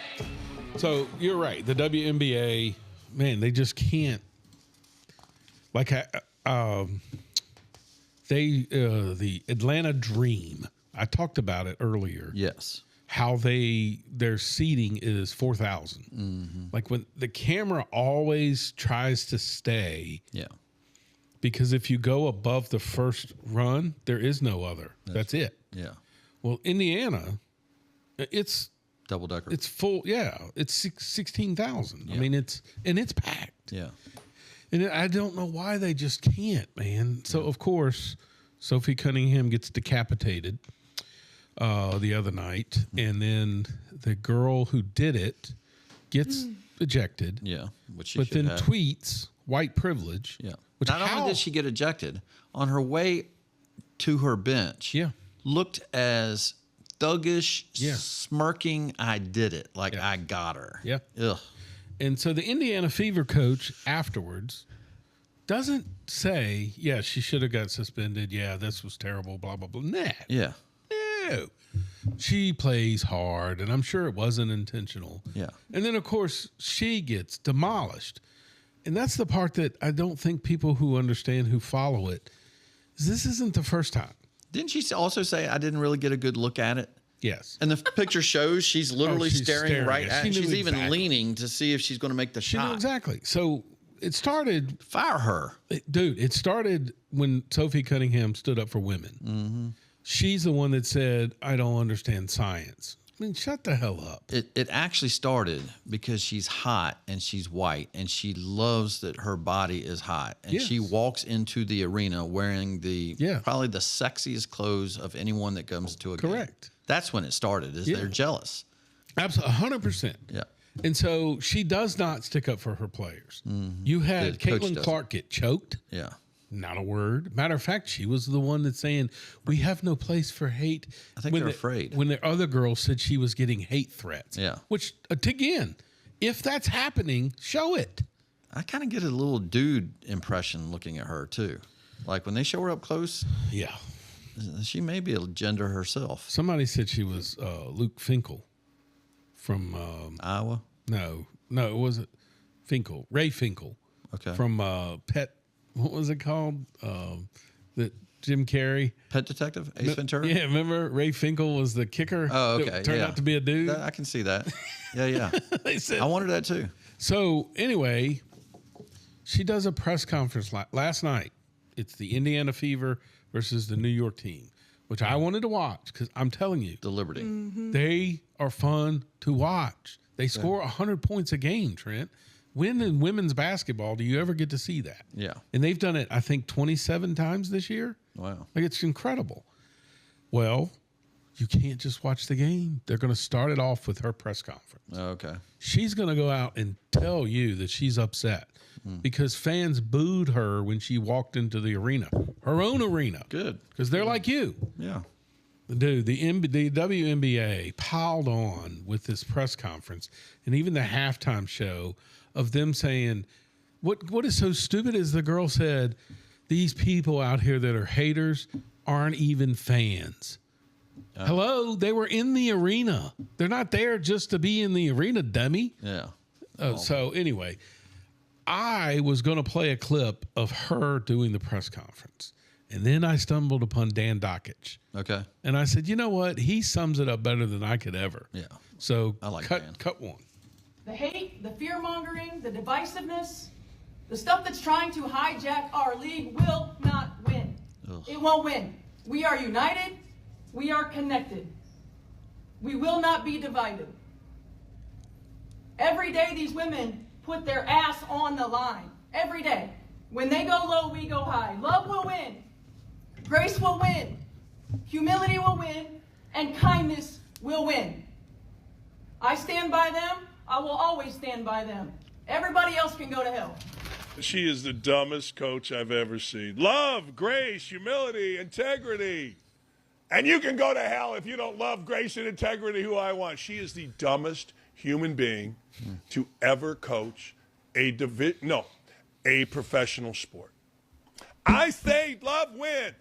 So you're right. The WNBA, man, they just can't. Like, the Atlanta Dream. I talked about it earlier. Yes. How their seating is 4,000. Like when the camera always tries to stay, Yeah. because if you go above the first run, there is no other. That's it. Yeah. Well, Indiana, it's Double decker. full. Yeah, it's 16,000. I mean, it's packed. Yeah. And I don't know why they just can't, man. So, of course, Sophie Cunningham gets decapitated the other night. And then the girl who did it gets ejected. Yeah. Which she But should then have. tweets white privilege. Yeah. Which Not how, only did she get ejected, on her way to her bench, Yeah. looked as thuggish, Yeah. smirking, I did it. Like Yeah. I got her. Yeah. Ugh. And so the Indiana Fever coach afterwards doesn't say, yeah, she should have got suspended. Yeah, this was terrible, blah, blah, blah. Nah. Yeah. No. She plays hard, and I'm sure it wasn't intentional. Yeah. And then, of course, she gets demolished. And that's the part that I don't think people who understand, who follow it, is this isn't the first time. Didn't she also say I didn't really get a good look at it? Yes. And the picture shows she's literally she's staring right staring. at She it. knew She's even exactly. leaning to see if she's going to make the She knew shot. exactly. So it started, Fire her. it started when Sophie Cunningham stood up for women. Mm-hmm. She's the one that said, I don't understand science. I mean, shut the hell up. It actually started because she's hot and she's white and she loves that her body is hot. And she Yes. walks into the arena wearing Yeah. probably the sexiest clothes of anyone that comes to a game. Correct. That's when it started, is Yeah. they're jealous. Absolutely, 100%. Yeah. And so she does not stick up for her players. You had The coach Caitlin doesn't. Clark get choked. Yeah. Not a word. Matter of fact, she was the one that's saying, we have no place for hate. I think they're afraid. When the other girl said she was getting hate threats. Yeah. Which, again, if that's happening, show it. I kind of get a little dude impression looking at her, too. Like when they show her up close, Yeah. she may be a gender herself. Somebody said she was Luke Finkel from, Iowa? no, it wasn't Finkel, Ray Finkel. Okay. From Pet, what was it called? That Jim Carrey. Pet Detective? Ace Ventura? Yeah, remember Ray Finkel was the kicker? Oh, okay. That turned yeah. out to be a dude. I can see that. Yeah, yeah. They said. I wondered that, too. So anyway, she does a press conference last night. It's the Indiana Fever versus the New York team, which I wanted to watch because I'm telling you, The Liberty. they are fun to watch. They score 100 points a game, Trent. When in women's basketball do you ever get to see that? Yeah. And they've done it, I think, 27 times this year. Wow. Like, it's incredible. Well, you can't just watch the game. They're going to start it off with her press conference. Okay. She's going to go out and tell you that she's upset because fans booed her when she walked into the arena, her own arena. Good. Because they're like you. Yeah. Dude, the WNBA piled on with this press conference and even the halftime show of them saying, what is so stupid is the girl said, these people out here that are haters aren't even fans. Hello, they were in the arena. They're not there just to be in the arena, dummy. Yeah. So anyway, I was going to play a clip of her doing the press conference. And then I stumbled upon Dan Dockich. Okay. And I said, you know what? He sums it up better than I could ever. Yeah. So I like Dan. cut one. The hate, the fear-mongering, the divisiveness, the stuff that's trying to hijack our league will not win. Ugh. It won't win. We are united. We are connected. We will not be divided. Every day these women put their ass on the line. Every day. When they go low, we go high. Love will win. Grace will win. Humility will win. And kindness will win. I stand by them. I will always stand by them. Everybody else can go to hell. She is the dumbest coach I've ever seen. Love, grace, humility, integrity. And you can go to hell if you don't love, grace, and integrity who I want. She is the dumbest human being to ever coach a professional sport. I say love wins.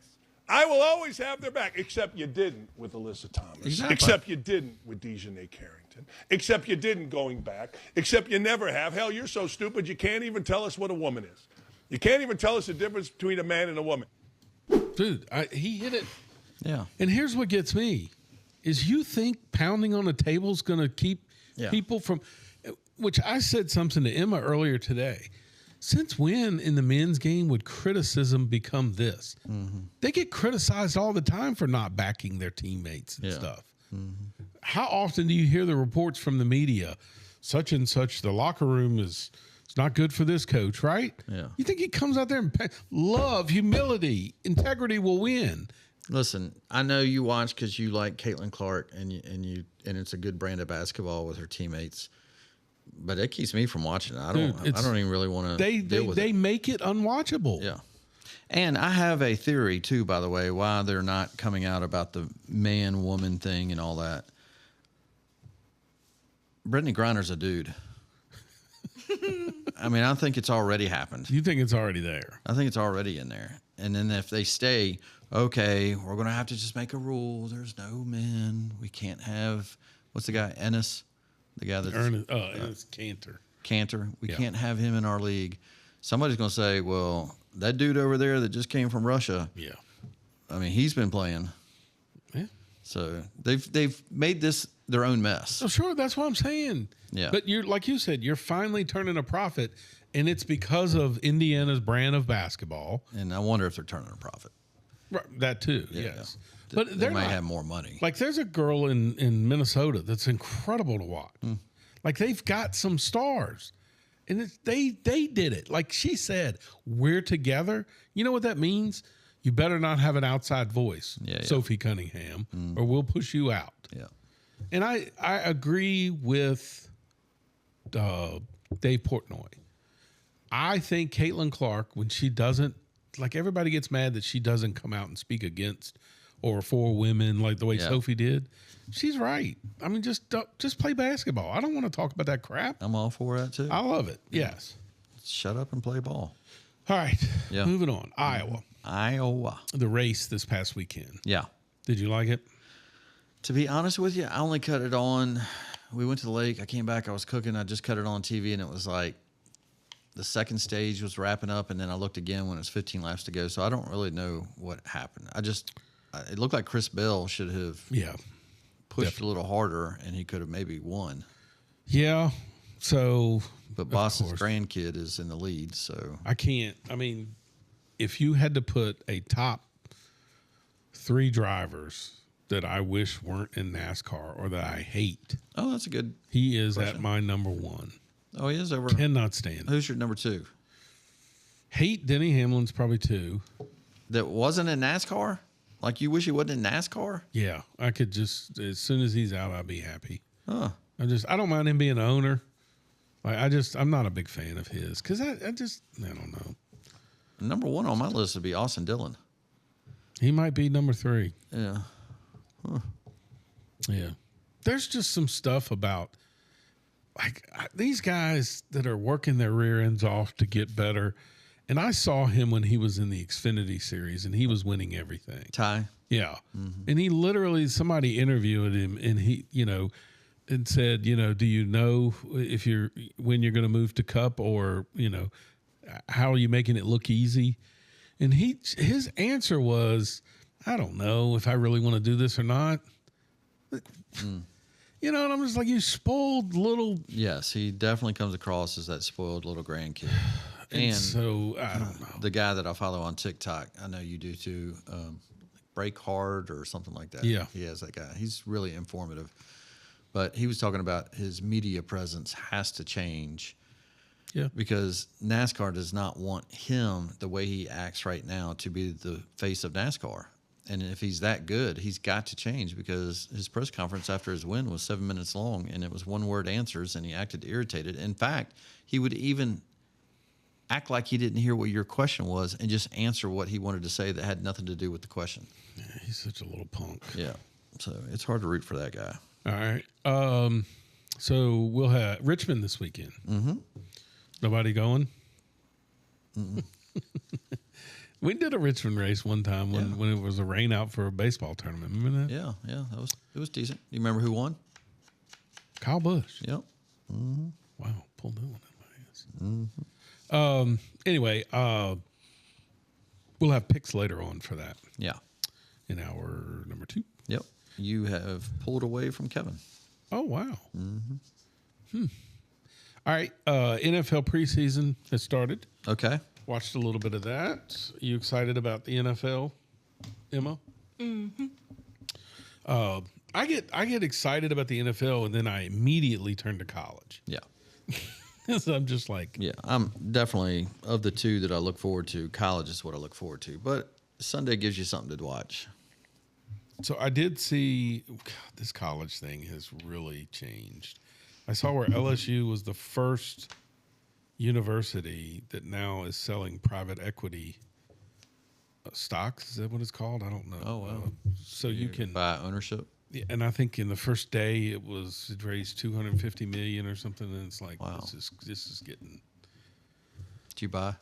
I will always have their back, except you didn't with Alyssa Thomas. Exactly. Except you didn't with Dejanay Carrington. Except you didn't going back. Except you never have. Hell, you're so stupid you can't even tell us what a woman is. You can't even tell us the difference between a man and a woman. Dude, he hit it. Yeah. And here's what gets me is you think pounding on a table is going to keep people from, which I said something to Emma earlier today. Since when in the men's game would criticism become this? Mm-hmm. They get criticized all the time for not backing their teammates and stuff. Mm-hmm. How often do you hear the reports from the media, such and such, the locker room is it's not good for this coach, right? Yeah. You think he comes out there and love, humility, integrity will win. Listen, I know you watch because you like Caitlin Clark and it's a good brand of basketball with her teammates. But it keeps me from watching it. I don't even really want to deal with it. They make it unwatchable. Yeah. And I have a theory too, by the way, why they're not coming out about the man-woman thing and all that. Brittany Griner's a dude. I mean, I think it's already happened. You think it's already there? I think it's already in there. And then if they stay, okay, we're going to have to just make a rule. There's no men. We can't have, what's the guy, Ennis? The guy that's Ennis Cantor. Cantor. We can't have him in our league. Somebody's going to say, well, that dude over there that just came from Russia. Yeah. I mean, he's been playing. Yeah. So they've made this their own mess. Oh, sure. That's what I'm saying. Yeah. But you're like you said, you're finally turning a profit, and it's because of Indiana's brand of basketball. And I wonder if they're turning a profit. Right, that too. Yeah, yes. yeah. But they might have more money. Like there's a girl in Minnesota that's incredible to watch. Like they've got some stars, and they did it. Like she said, we're together. You know what that means? You better not have an outside voice, Sophie Cunningham, or we'll push you out. Yeah. And I agree with Dave Portnoy. I think Caitlin Clark, when she doesn't, like everybody gets mad that she doesn't come out and speak against or for women like the way Sophie did. She's right. I mean, just play basketball. I don't want to talk about that crap. I'm all for that too. I love it. Yes. Shut up and play ball. All right. Yeah. Moving on. Iowa. The race this past weekend. Yeah. Did you like it? To be honest with you, I only cut it on. We went to the lake. I came back. I was cooking. I just cut it on TV, and it was like the second stage was wrapping up, and then I looked again when it was 15 laps to go. So I don't really know what happened. It looked like Chris Bell should have pushed a little harder, and he could have maybe won. Yeah. So, but Boss's grandkid is in the lead, so I can't. I mean, if you had to put a top 3 drivers that I wish weren't in NASCAR or that I hate, that's a good. He is question. at my number 1. Oh, he is over. Cannot stand. Who's your number 2? Hate Denny Hamlin's probably 2. That wasn't in NASCAR? Like you wish he wasn't in NASCAR? Yeah, I could just as soon as he's out, I'll be happy. Huh. I don't mind him being an owner. Like I'm not a big fan of his because I don't know. Number 1 on my list would be Austin Dillon. He might be number 3. Yeah. Yeah. There's just some stuff about these guys that are working their rear ends off to get better. And I saw him when he was in the Xfinity series and he was winning everything. Ty? Yeah. And he literally, somebody interviewed him and he, and said, do you know when you're going to move to Cup or, how are you making it look easy? And his answer was, I don't know if I really want to do this or not. And I'm just like, you spoiled little. Yes, he definitely comes across as that spoiled little grandkid. And so I don't know. The guy that I follow on TikTok, I know you do too, Break Hard or something like that. Yeah. He has that guy. He's really informative. But he was talking about his media presence has to change. Yeah. Because NASCAR does not want him, the way he acts right now, to be the face of NASCAR. And if he's that good, he's got to change because his press conference after his win was 7 minutes long and it was one-word answers and he acted irritated. In fact, he would even act like he didn't hear what your question was and just answer what he wanted to say that had nothing to do with the question. Yeah, he's such a little punk. Yeah. So it's hard to root for that guy. All right. So we'll have Richmond this weekend. Mm-hmm. Nobody going? We did a Richmond race one time when it was a rain out for a baseball tournament. Remember that? Yeah. It was decent. You remember who won? Kyle Busch. Yep. Mm-hmm. Wow, pulled that one out of my ass. Anyway, we'll have picks later on for that. Yeah. In hour number 2. Yep. You have pulled away from Kevin. Oh, wow. Mm-hmm. All right. NFL preseason has started. Okay. Watched a little bit of that. You excited about the NFL, Emma? Mm-hmm. I get excited about the NFL, and then I immediately turn to college. Yeah. So I'm just like... Yeah, I'm definitely, of the two that I look forward to, college is what I look forward to. But Sunday gives you something to watch. So I did see... God, this college thing has really changed. I saw where LSU was the first university that now is selling private equity stocks. Is that what it's called? I don't know. Oh, wow. So you can buy ownership. Yeah, and I think in the first day it raised $250 million or something, and it's like, wow, this is getting. Did you buy?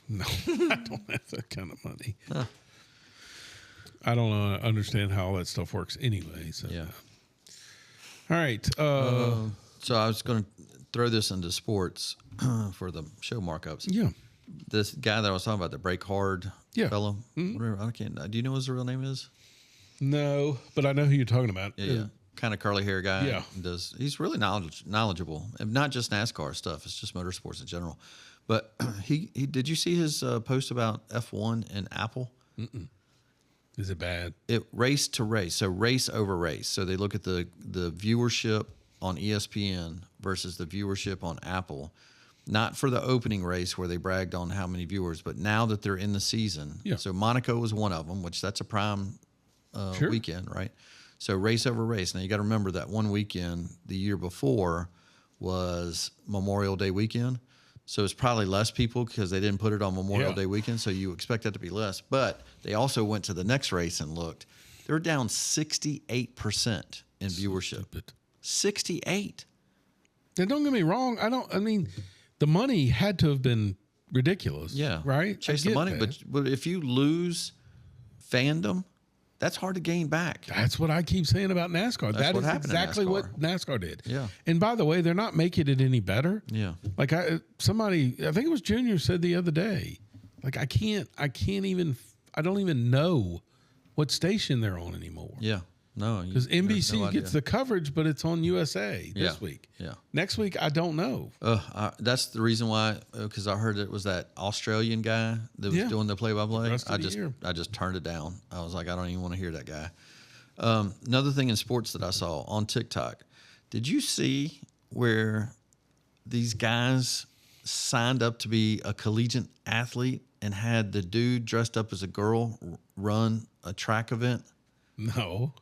No, I don't have that kind of money. Huh. I don't understand how all that stuff works anyway. So yeah. All right. So I was going to throw this into sports for the show markups. Yeah. This guy that I was talking about, the Break Hard fellow. Mm-hmm. Whatever, I can't. Do you know what his real name is? No, but I know who you're talking about. Yeah. Kind of curly hair guy. Yeah. He's really knowledgeable, and not just NASCAR stuff. It's just motorsports in general. But he did you see his post about F1 and Apple? Mm-mm. Is it bad? It race to race, so race over race. So they look at the viewership on ESPN versus the viewership on Apple. Not for the opening race where they bragged on how many viewers, but now that they're in the season. Yeah. So Monaco was one of them, which that's a prime sure. weekend, right? So race over race. Now you got to remember that one weekend the year before was Memorial Day weekend. So it's probably less people because they didn't put it on Memorial Day weekend. So you expect that to be less. But they also went to the next race and looked. They're down 68% in viewership. Stupid. 68. Now, don't get me wrong. The money had to have been ridiculous. Yeah. Right? Chase the money. But if you lose fandom, that's hard to gain back. That's what I keep saying about NASCAR. That is exactly what NASCAR did. Yeah. And by the way, they're not making it any better. Yeah. Like I think it was Junior said the other day, like I don't even know what station they're on anymore. Yeah. No. Because NBC gets the coverage, but it's on USA this week. Yeah. Next week, I don't know. That's the reason why, because I heard it was that Australian guy that was doing the play-by-play. I just turned it down. I was like, I don't even want to hear that guy. Another thing in sports that I saw on TikTok, did you see where these guys signed up to be a collegiate athlete and had the dude dressed up as a girl run a track event? No.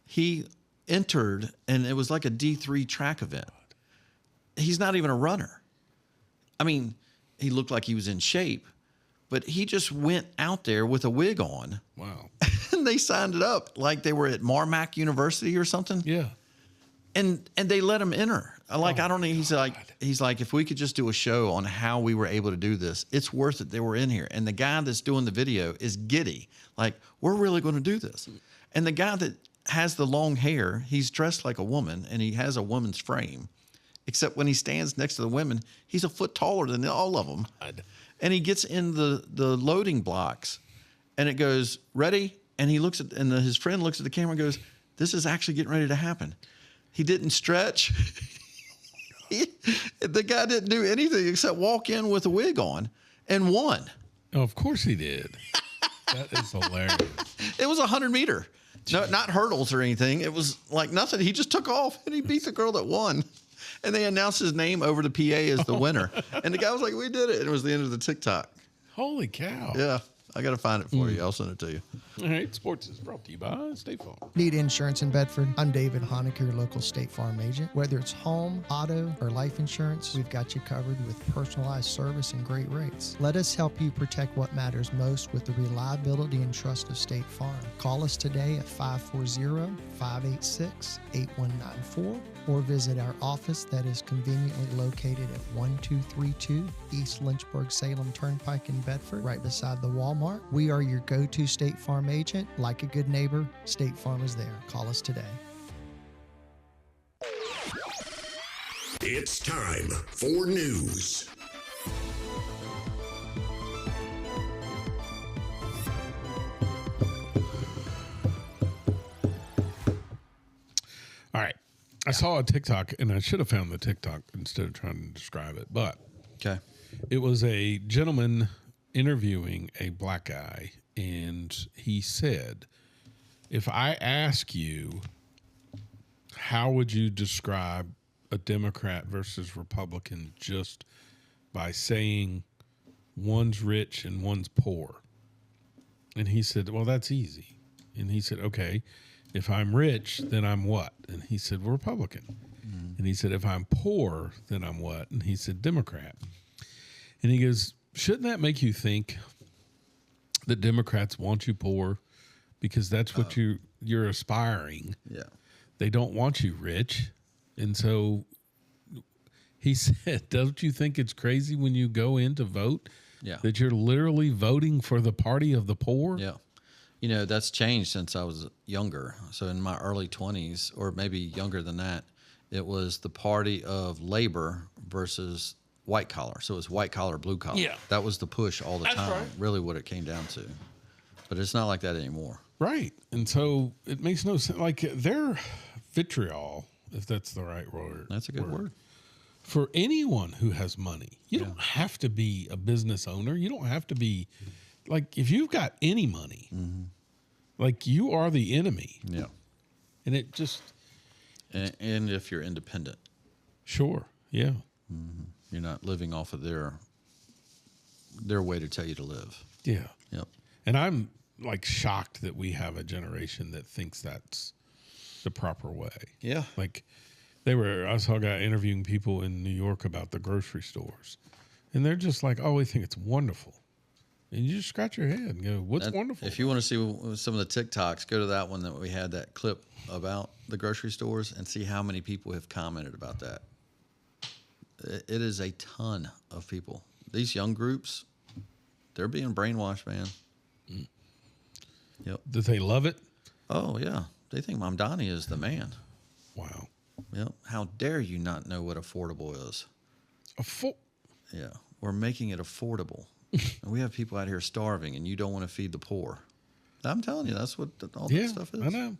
He entered, and it was like a D3 track event. He's not even a runner. I mean, he looked like he was in shape, but he just went out there with a wig on. Wow. And they signed it up like they were at Marmac University or something. Yeah. And they let him enter. I don't know. He's like, if we could just do a show on how we were able to do this, it's worth it. They were in here. And the guy that's doing the video is giddy. Like, we're really going to do this. And the guy that has the long hair, he's dressed like a woman and he has a woman's frame. Except when he stands next to the women, he's a foot taller than all of them. And he gets in the loading blocks and it goes, ready? And he looks at, and his friend looks at the camera and goes, this is actually getting ready to happen. He didn't stretch. The guy didn't do anything except walk in with a wig on and won. Oh, of course he did. That is hilarious. It was 100 meter. No, not hurdles or anything. It was like nothing. He just took off and he beat the girl that won. And they announced his name over the PA as the winner. And the guy was like, we did it. And it was the end of the TikTok. Holy cow. Yeah. I got to find it for you. I'll send it to you. All right. Sports is brought to you by State Farm. Need insurance in Bedford? I'm David Honecker, your local State Farm agent. Whether it's home, auto, or life insurance, we've got you covered with personalized service and great rates. Let us help you protect what matters most with the reliability and trust of State Farm. Call us today at 540-586-8194 or visit our office that is conveniently located at 1232 East Lynchburg Salem Turnpike in Bedford, right beside the Walmart. We are your go-to State Farm agent. Like a good neighbor, State Farm is there. Call us today. It's time for news. All right. I saw a TikTok, and I should have found the TikTok instead of trying to describe it, but Okay. it was a gentleman interviewing a black guy, and he said, if I ask you, how would you describe a Democrat versus Republican just by saying one's rich and one's poor? And he said, well, that's easy. And he said, okay, if I'm rich, then I'm what? And he said, Republican. And he said, if I'm poor, then I'm what? And he said, Democrat. And he goes, shouldn't that make you think that Democrats want you poor because that's what you're aspiring? Yeah. They don't want you rich. And so he said, don't you think it's crazy when you go in to vote that you're literally voting for the party of the poor? Yeah. You know, that's changed since I was younger. So in my early 20s, or maybe younger than that, it was the party of labor versus white collar. So it was white collar, blue collar. Yeah. That was the push all the time, right. really what it came down to. But it's not like that anymore. Right. And so it makes no sense. Like their vitriol, if that's the right word. That's a good word. For anyone who has money, you don't have to be a business owner. You don't have to be, like, if you've got any money, like, you are the enemy. Yeah. And it just. And if you're independent. Sure. Yeah. You're not living off of their way to tell you to live. Yeah. Yep. And I'm, like, shocked that we have a generation that thinks that's the proper way. Yeah. Like, I saw a guy interviewing people in New York about the grocery stores. And they're just like, oh, we think it's wonderful. And you just scratch your head and go, what's wonderful? If you want to see some of the TikToks, go to that one that we had, that clip about the grocery stores, and see how many people have commented about that. It is a ton of people. These young groups, they're being brainwashed, man. Yep. Do they love it? Oh, yeah. They think Mom Donnie is the man. Wow. Yep. How dare you not know what affordable is? Yeah. We're making it affordable. And we have people out here starving, and you don't want to feed the poor. I'm telling you, that's what all that stuff is. I know.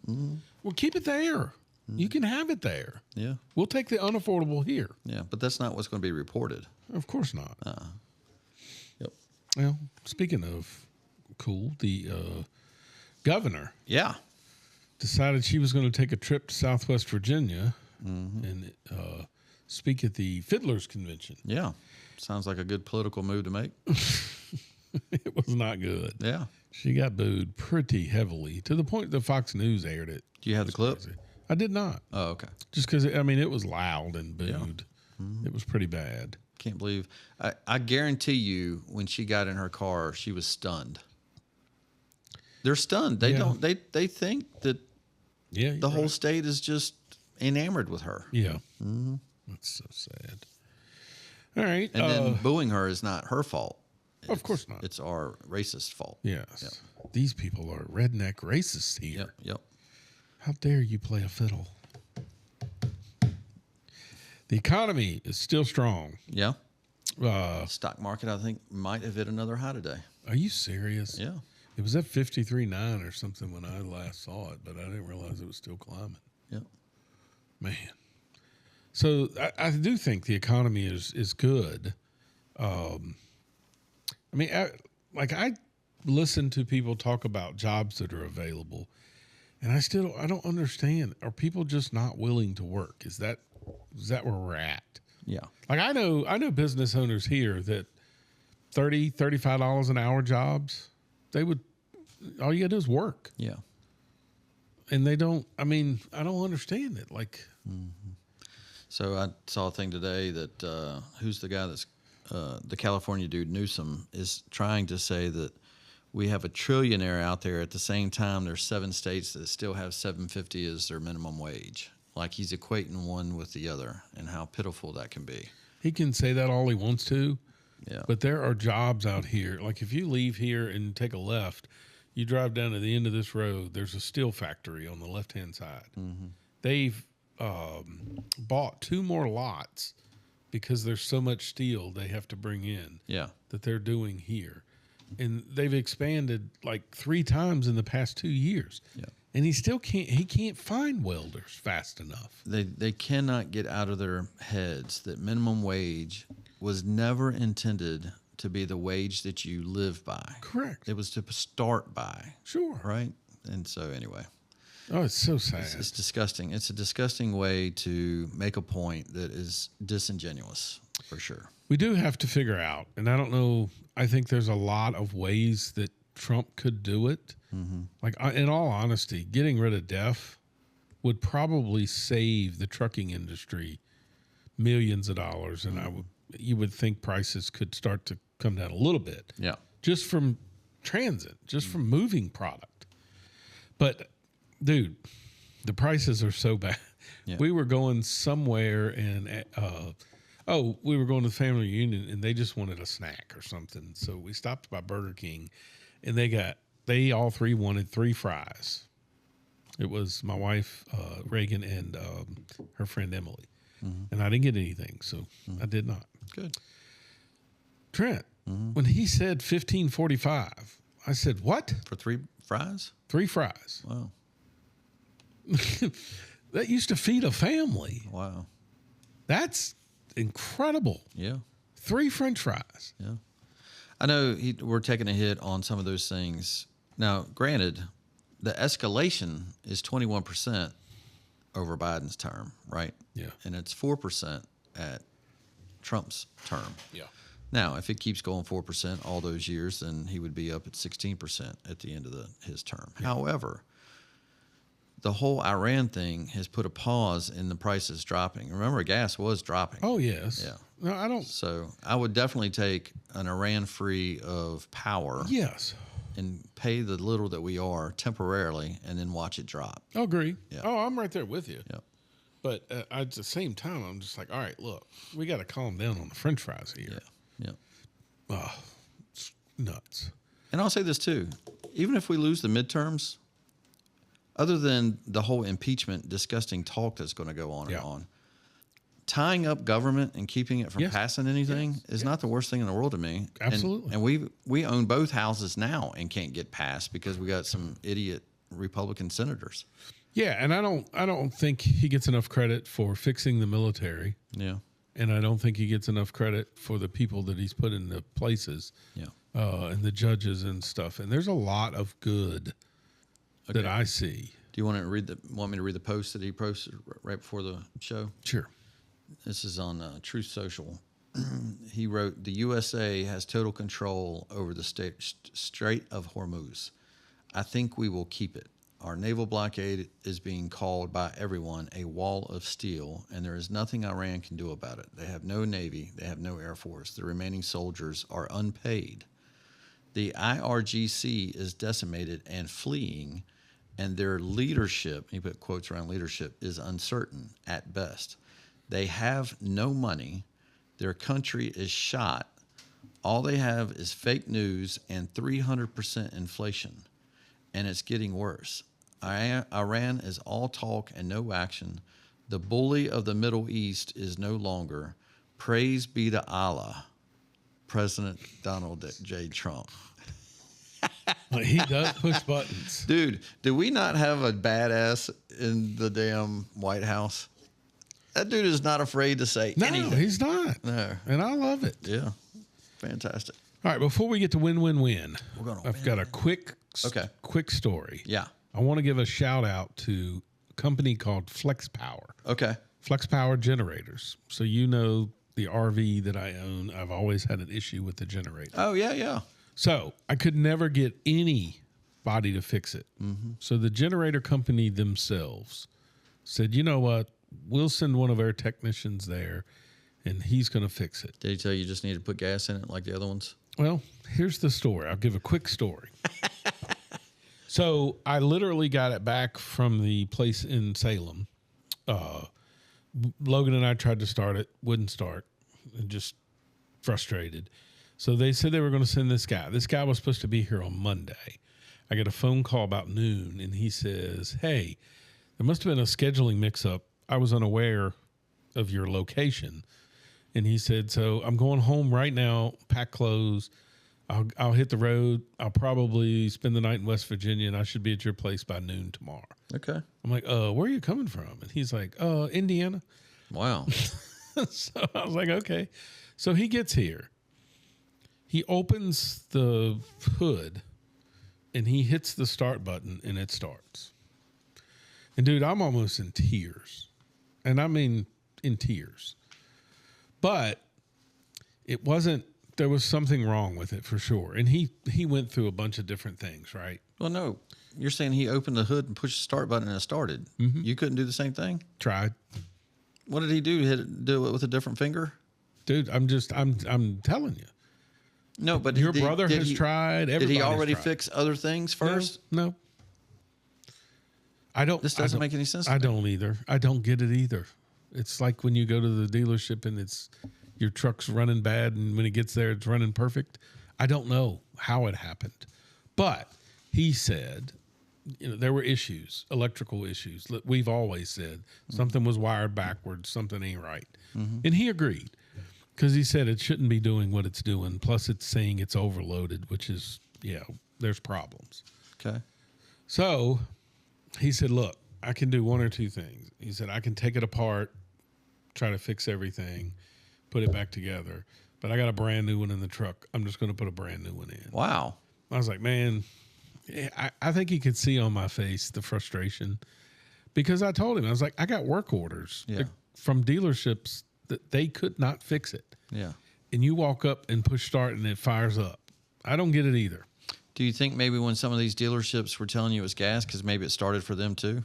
Well, keep it there. You can have it there. Yeah. We'll take the unaffordable here. Yeah, but that's not what's going to be reported. Of course not. Yep. Well, speaking of cool, the governor decided she was going to take a trip to Southwest Virginia and speak at the Fiddlers Convention. Yeah. Sounds like a good political move to make. It was not good. Yeah. She got booed pretty heavily to the point that Fox News aired it. Do you have the clip? Crazy. I did not. Oh, okay. Just because, I mean, it was loud and booed. Yeah. Mm-hmm. It was pretty bad. Can't believe. I guarantee you, when she got in her car, she was stunned. They're stunned. They don't. They think that the whole state is just enamored with her. Yeah. Mm-hmm. That's so sad. All right. And then booing her is not her fault. Of course not. It's our racist fault. Yes. Yep. These people are redneck racists here. Yep. How dare you play a fiddle? The economy is still strong. Yeah. Stock market, I think, might have hit another high today. Are you serious? Yeah. It was at 53.9 or something when I last saw it, but I didn't realize it was still climbing. Yep. Man. So I do think the economy is good. I mean, I listen to people talk about jobs that are available, and I don't understand. Are people just not willing to work? Is that where we're at? Yeah. Like I know business owners here that $30, $35 an hour jobs, all you gotta do is work. Yeah. And they don't, I mean, I don't understand it. Like, So I saw a thing today that who's the guy that's the California dude, Newsom, is trying to say that we have a trillionaire out there. At the same time, there's 7 states that still have $7.50 as their minimum wage. Like he's equating one with the other, and how pitiful that can be. he can say that all he wants to, Yeah. but there are jobs out here. Like if you leave here and take a left, you drive down to the end of this road, there's a steel factory on the left-hand side. Mm-hmm. They've bought 2 more lots because there's so much steel they have to bring in that they're doing here. And they've expanded like 3 times in the past 2 years. Yeah. And he still can't find welders fast enough. They cannot get out of their heads that minimum wage was never intended to be the wage that you live by. Correct. It was to start by. Sure. Right? And so anyway. Oh, it's so sad. It's disgusting. It's a disgusting way to make a point that is disingenuous, for sure. We do have to figure out, and I don't know, I think there's a lot of ways that Trump could do it. Mm-hmm. Like, in all honesty, getting rid of DEF would probably save the trucking industry millions of dollars, and you would think prices could start to come down a little bit. Yeah. Just from transit, just from moving product. But, dude, the prices are so bad. Yeah. We were going somewhere and we were going to the family reunion and they just wanted a snack or something. So we stopped by Burger King and they all 3 wanted 3 fries. It was my wife, Reagan, and her friend Emily. Mm-hmm. And I didn't get anything, so I did not. Good. Trent, when he said $15.45, I said, what? For 3 fries? 3 fries. Wow. That used to feed a family. Wow. That's incredible. Yeah. 3 French fries. Yeah. I know we're taking a hit on some of those things. Now, granted, the escalation is 21% over Biden's term, right? Yeah. And it's 4% at Trump's term. Yeah. Now, if it keeps going 4% all those years, then he would be up at 16% at the end of his term. Yeah. However, the whole Iran thing has put a pause in the prices dropping. Remember, gas was dropping. Oh, yes. Yeah. No, I don't. So I would definitely take an Iran free of power. Yes. And pay the little that we are temporarily and then watch it drop. I agree. Yeah. Oh, I'm right there with you. Yep. But at the same time, I'm just like, all right, look, we got to calm down on the French fries here. Yeah. Oh, it's nuts. And I'll say this too. Even if we lose the midterms, other than the whole impeachment, disgusting talk that's going to go on and on, tying up government and keeping it from passing anything is not the worst thing in the world to me. Absolutely. And we own both houses now and can't get passed because we got some idiot Republican senators. Yeah, and I don't think he gets enough credit for fixing the military. Yeah. And I don't think he gets enough credit for the people that he's put in the places. Yeah. And the judges and stuff. And there's a lot of good that I see. Do you want me to read the post that he posted right before the show? Sure. This is on Truth Social. he wrote, the USA has total control over the Strait of Hormuz. I think we will keep it. Our naval blockade is being called by everyone a wall of steel, and there is nothing Iran can do about it. They have no navy. They have no air force. The remaining soldiers are unpaid. The IRGC is decimated and fleeing, and their leadership, he put quotes around leadership, is uncertain at best. They have no money. Their country is shot. All they have is fake news and 300% inflation, and it's getting worse. Iran is all talk and no action. The bully of the Middle East is no longer. Praise be to Allah, President Donald J. Trump. He does push buttons. Dude, do we not have a badass in the damn White House? That dude is not afraid to say anything. No, he's not. No. And I love it. Yeah. Fantastic. All right, before we get to win-win-win, I've got a quick story. Yeah. I want to give a shout out to a company called Flex Power. Okay. Flex Power generators. So you know the RV that I own, I've always had an issue with the generator. Oh, yeah, yeah. So I could never get anybody to fix it. Mm-hmm. So the generator company themselves said, you know what? We'll send one of our technicians there, and he's going to fix it. Did he tell you just need to put gas in it like the other ones? Well, here's the story. I'll give a quick story. So I literally got it back from the place in Salem. Logan and I tried to start it, wouldn't start, and just frustrated. So they said they were going to send this guy. This guy was supposed to be here on Monday. I get a phone call about noon, and he says, hey, there must have been a scheduling mix-up. I was unaware of your location. And he said, so I'm going home right now, pack clothes. I'll hit the road. I'll probably spend the night in West Virginia, and I should be at your place by noon tomorrow. Okay. I'm like, where are you coming from? And he's like, Indiana. Wow. So I was like, okay. So he gets here. He opens the hood, and he hits the start button, and it starts. And, dude, I'm almost in tears. And I mean in tears. But it wasn't, there was something wrong with it for sure. And he went through a bunch of different things, right? Well, no. You're saying he opened the hood and pushed the start button and it started. Mm-hmm. You couldn't do the same thing? Tried. What did he do? Do it with a different finger? Dude, I'm telling you. No, but your brother has tried. Did he already fix other things first? No. I don't. This doesn't make any sense. I don't either. I don't get it either. It's like when you go to the dealership and your truck's running bad, and when it gets there, it's running perfect. I don't know how it happened, but he said, there were issues, electrical issues. We've always said something was wired backwards, something ain't right, and he agreed because he said it shouldn't be doing what it's doing. Plus, it's saying it's overloaded, which is there's problems. Okay, so he said, look, I can do one or two things. He said, I can take it apart, try to fix everything, put it back together. But I got a brand new one in the truck. I'm just going to put a brand new one in. Wow. I was like, man, I think he could see on my face the frustration because I told him, I was like, I got work orders from dealerships that they could not fix it. Yeah. And you walk up and push start and it fires up. I don't get it either. Do you think maybe when some of these dealerships were telling you it was gas because maybe it started for them too?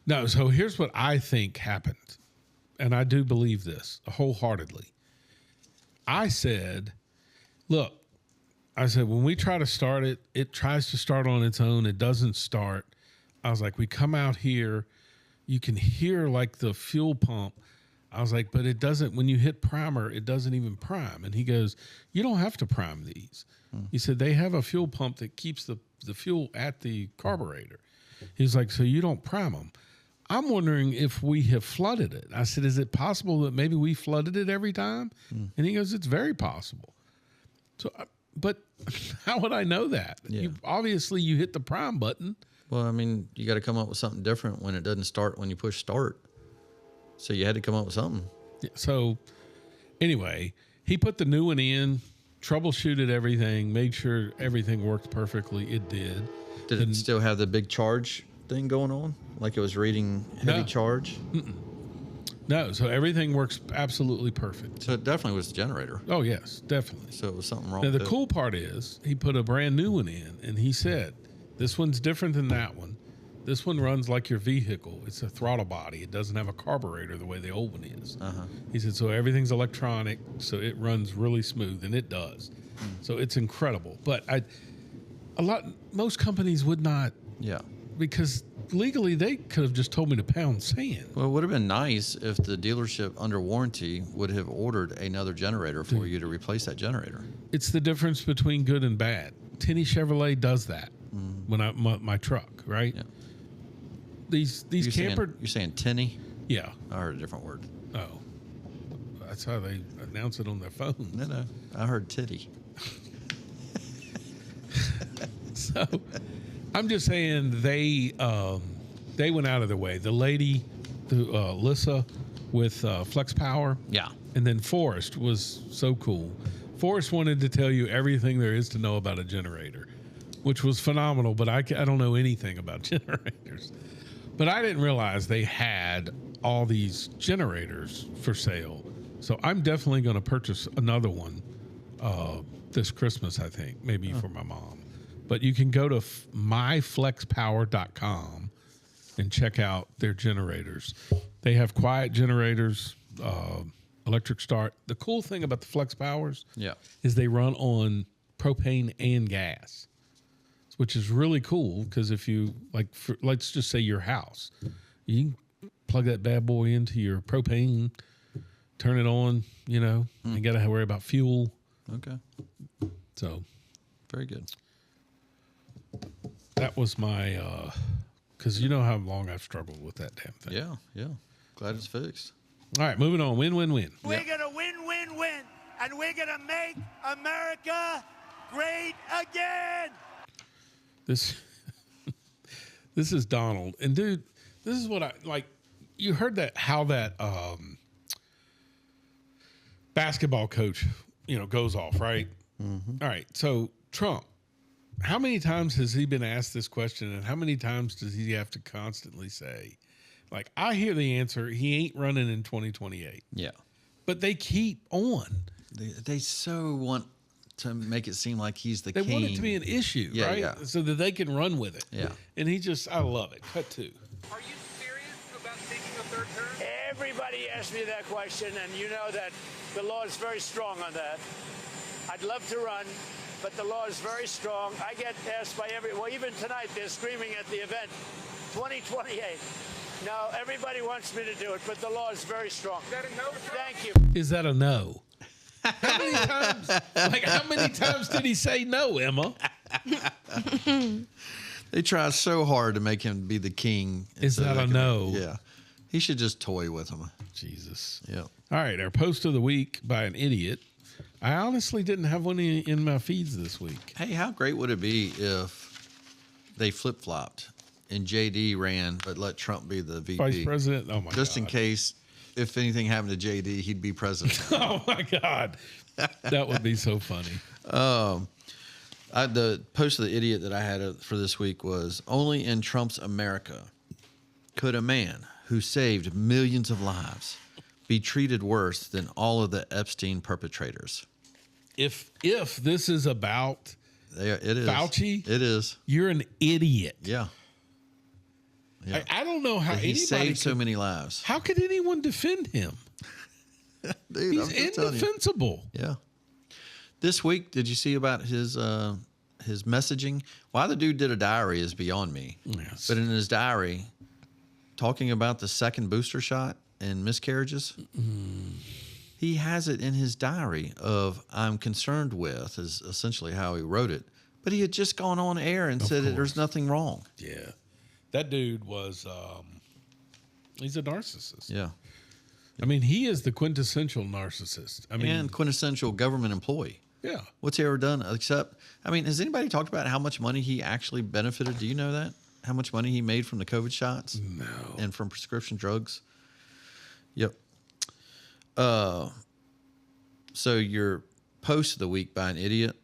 No. So here's what I think happened. And I do believe this wholeheartedly. I said, look, when we try to start it, it tries to start on its own. It doesn't start. I was like, we come out here, you can hear like the fuel pump. I was like, but it doesn't, when you hit primer, it doesn't even prime. And he goes, you don't have to prime these. He said, they have a fuel pump that keeps the fuel at the carburetor. He's like, so you don't prime them. I'm wondering if we have flooded it. I said, is it possible that maybe we flooded it every time? And he goes, it's very possible. So, but how would I know that? Yeah. Obviously, you hit the prime button. Well, I mean, you got to come up with something different when it doesn't start when you push start. So you had to come up with something. Yeah, so anyway, he put the new one in, troubleshooted everything, made sure everything worked perfectly. It did. Did it still have the big charge thing going on? Like it was reading heavy charge? No, so everything works absolutely perfect. So it definitely was the generator. Oh, yes, definitely. So it was something wrong Now, the with it. cool part is he put a brand new one in, and he said, this one's different than that one. This one runs like your vehicle. It's a throttle body. It doesn't have a carburetor the way the old one is. He said, so everything's electronic, so it runs really smooth, and it does. So it's incredible. But most companies would not, Yeah. because legally they could have just told me to pound sand. Well, it would have been nice if the dealership under warranty would have ordered another generator for you to replace that generator. It's the difference between good and bad. Tinny Chevrolet does that when my truck, right? Yeah. These You're camper, you're saying tinny? yeah. I heard a different word. Oh, that's how they announce it on their phone. No. I heard titty. So I'm just saying they went out of their way. The lady, Lissa with Flex Power, Yeah. and then Forrest was so cool. Forrest wanted to tell you everything there is to know about a generator, which was phenomenal, but I don't know anything about generators. But I didn't realize they had all these generators for sale. So I'm definitely going to purchase another one this Christmas, I think, maybe for my mom. But you can go to myflexpower.com and check out their generators. They have quiet generators, electric start. The cool thing about the Flex Powers Yeah. is they run on propane and gas, which is really cool because if you, let's just say your house, you can plug that bad boy into your propane, turn it on, you got to worry about fuel. Okay. So Very good. that was my, because you know how long I've struggled with that damn thing. Yeah. Glad it's fixed. All right, moving on. Win, win, win. We're going to win, and we're going to make America great again. This is Donald. And dude, this is what I like. You heard how that basketball coach, goes off, right? Mm-hmm. All right. So Trump, how many times has he been asked this question, and how many times does he have to constantly say, like, I hear the answer, he ain't running in 2028. Yeah. But they keep on. They so want to make it seem like he's the They king. want it to be an issue, Yeah, right? yeah. So that they can run with it. Yeah. And I love it. Cut two. Are you serious about taking a third term? Everybody asked me that question, and you know that the law is very strong on that. I'd love to run, but the law is very strong. I get asked by even tonight, they're screaming at the event, 2028. No, everybody wants me to do it, but the law is very strong. Is that a no? Thank you. Is that a no? How many times? How many times did he say no, Emma? They try so hard to make him be the king. Is that a no? Yeah. He should just toy with him. Jesus. Yeah. All right, our post of the week by an idiot. I honestly didn't have one in my feeds this week. Hey, how great would it be if they flip-flopped and JD ran, but let Trump be the VP? Vice President? Oh, my God. Just in case, if anything happened to JD, he'd be president. Oh, my God. That would be so funny. The post of the idiot that I had for this week was, only in Trump's America could a man who saved millions of lives be treated worse than all of the Epstein perpetrators. If this is about It is. Fauci, It is. you're an idiot. Yeah. Yeah. I don't know how But he anybody saved so could- many lives. How could anyone defend him? Dude, He's I'm just telling you. indefensible. Yeah. This week, did you see about his messaging? Why the dude did a diary is beyond me. Yes. But in his diary, talking about the second booster shot and miscarriages, he has it in his diary of I'm concerned with, is essentially how he wrote it. But he had just gone on air and said that there's nothing wrong. Yeah. That dude was, he's a narcissist. Yeah. I mean, he is the quintessential narcissist. I mean, And quintessential government employee. yeah. What's he ever done except, has anybody talked about how much money he actually benefited? Do you know that? How much money he made from the COVID shots? No. And from prescription drugs? Yep. So your post of the week by an idiot,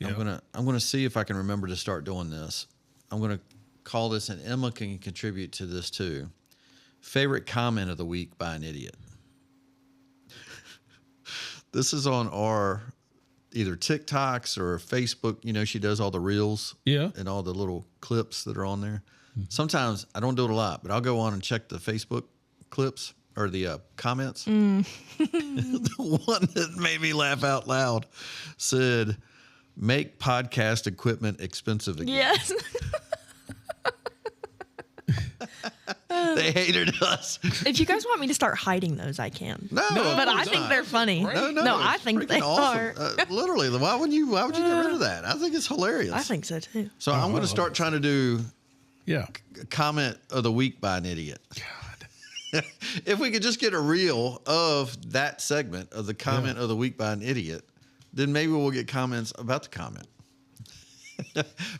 Yep. I'm gonna see if I can remember to start doing this. I'm gonna call this, and Emma can contribute to this too. Favorite comment of the week by an idiot. This is on our either TikToks or Facebook. You know, she does all the reels. Yeah. And all the little clips that are on there. Sometimes I don't do it a lot, but I'll go on and check the Facebook clips or the comments. The one that made me laugh out loud said, "Make podcast equipment expensive again." Yes. They hated us. If you guys want me to start hiding those, I can. No, but I it's think not. they're funny. No, I it's think freaking they awesome. are. Literally, why would you get rid of that? I think it's hilarious. I think so too. So I'm going to start trying to do Yeah. comment of the week by an idiot. God. If we could just get a reel of that segment of the comment of the week by an idiot, then maybe we'll get comments about the comment.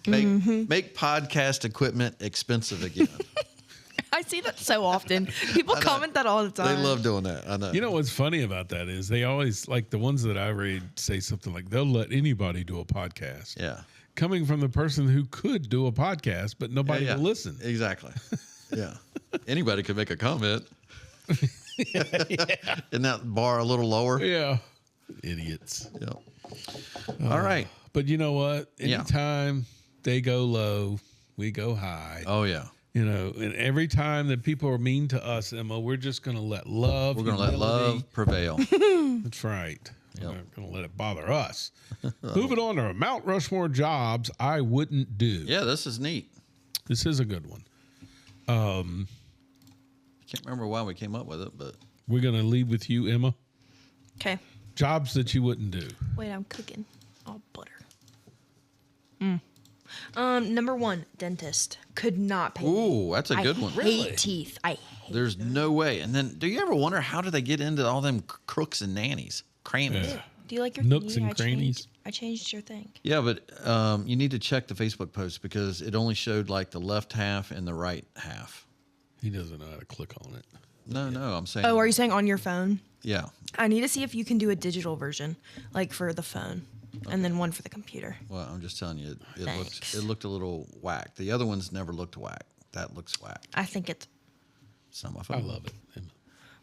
Make podcast equipment expensive again. I see that so often. People comment that all the time. They love doing that. I know. You know what's funny about that is they always, like the ones that I read, say something like they'll let anybody do a podcast. Yeah. Coming from the person who could do a podcast, but nobody will listen. Exactly. Yeah. Anybody could make a comment. Isn't that bar a little lower? Yeah. Idiots. Yeah. All right. But you know what? Anytime they go low, we go high. Oh, yeah. You know, and every time that people are mean to us, Emma, we're just going to let love. We're going to let love prevail. That's right. We're not going to let it bother us. Moving on to Mount Rushmore jobs I wouldn't do. Yeah, this is neat. This is a good one. I can't remember why we came up with it, but We're going to lead with you, Emma. Okay. Jobs that you wouldn't do. Wait, I'm cooking. Oh, butter. Number 1, dentist. Could not pay. ooh, that's a good one. I hate teeth. I hate There's no way. And then, do you ever wonder how do they get into all them crooks and nannies, crannies? Yeah. Do you like your Nooks thingy? and crannies. I changed your thing. Yeah, but you need to check the Facebook post because it only showed like the left half and the right half. He doesn't know how to click on it. No, I'm saying. Oh, are you saying on your phone? Yeah. I need to see if you can do a digital version, like for the phone, and then one for the computer. Well, I'm just telling you, Thanks. it looked a little whack. The other ones never looked whack. That looks whack. I think it's. Some of I them. love it, Emma.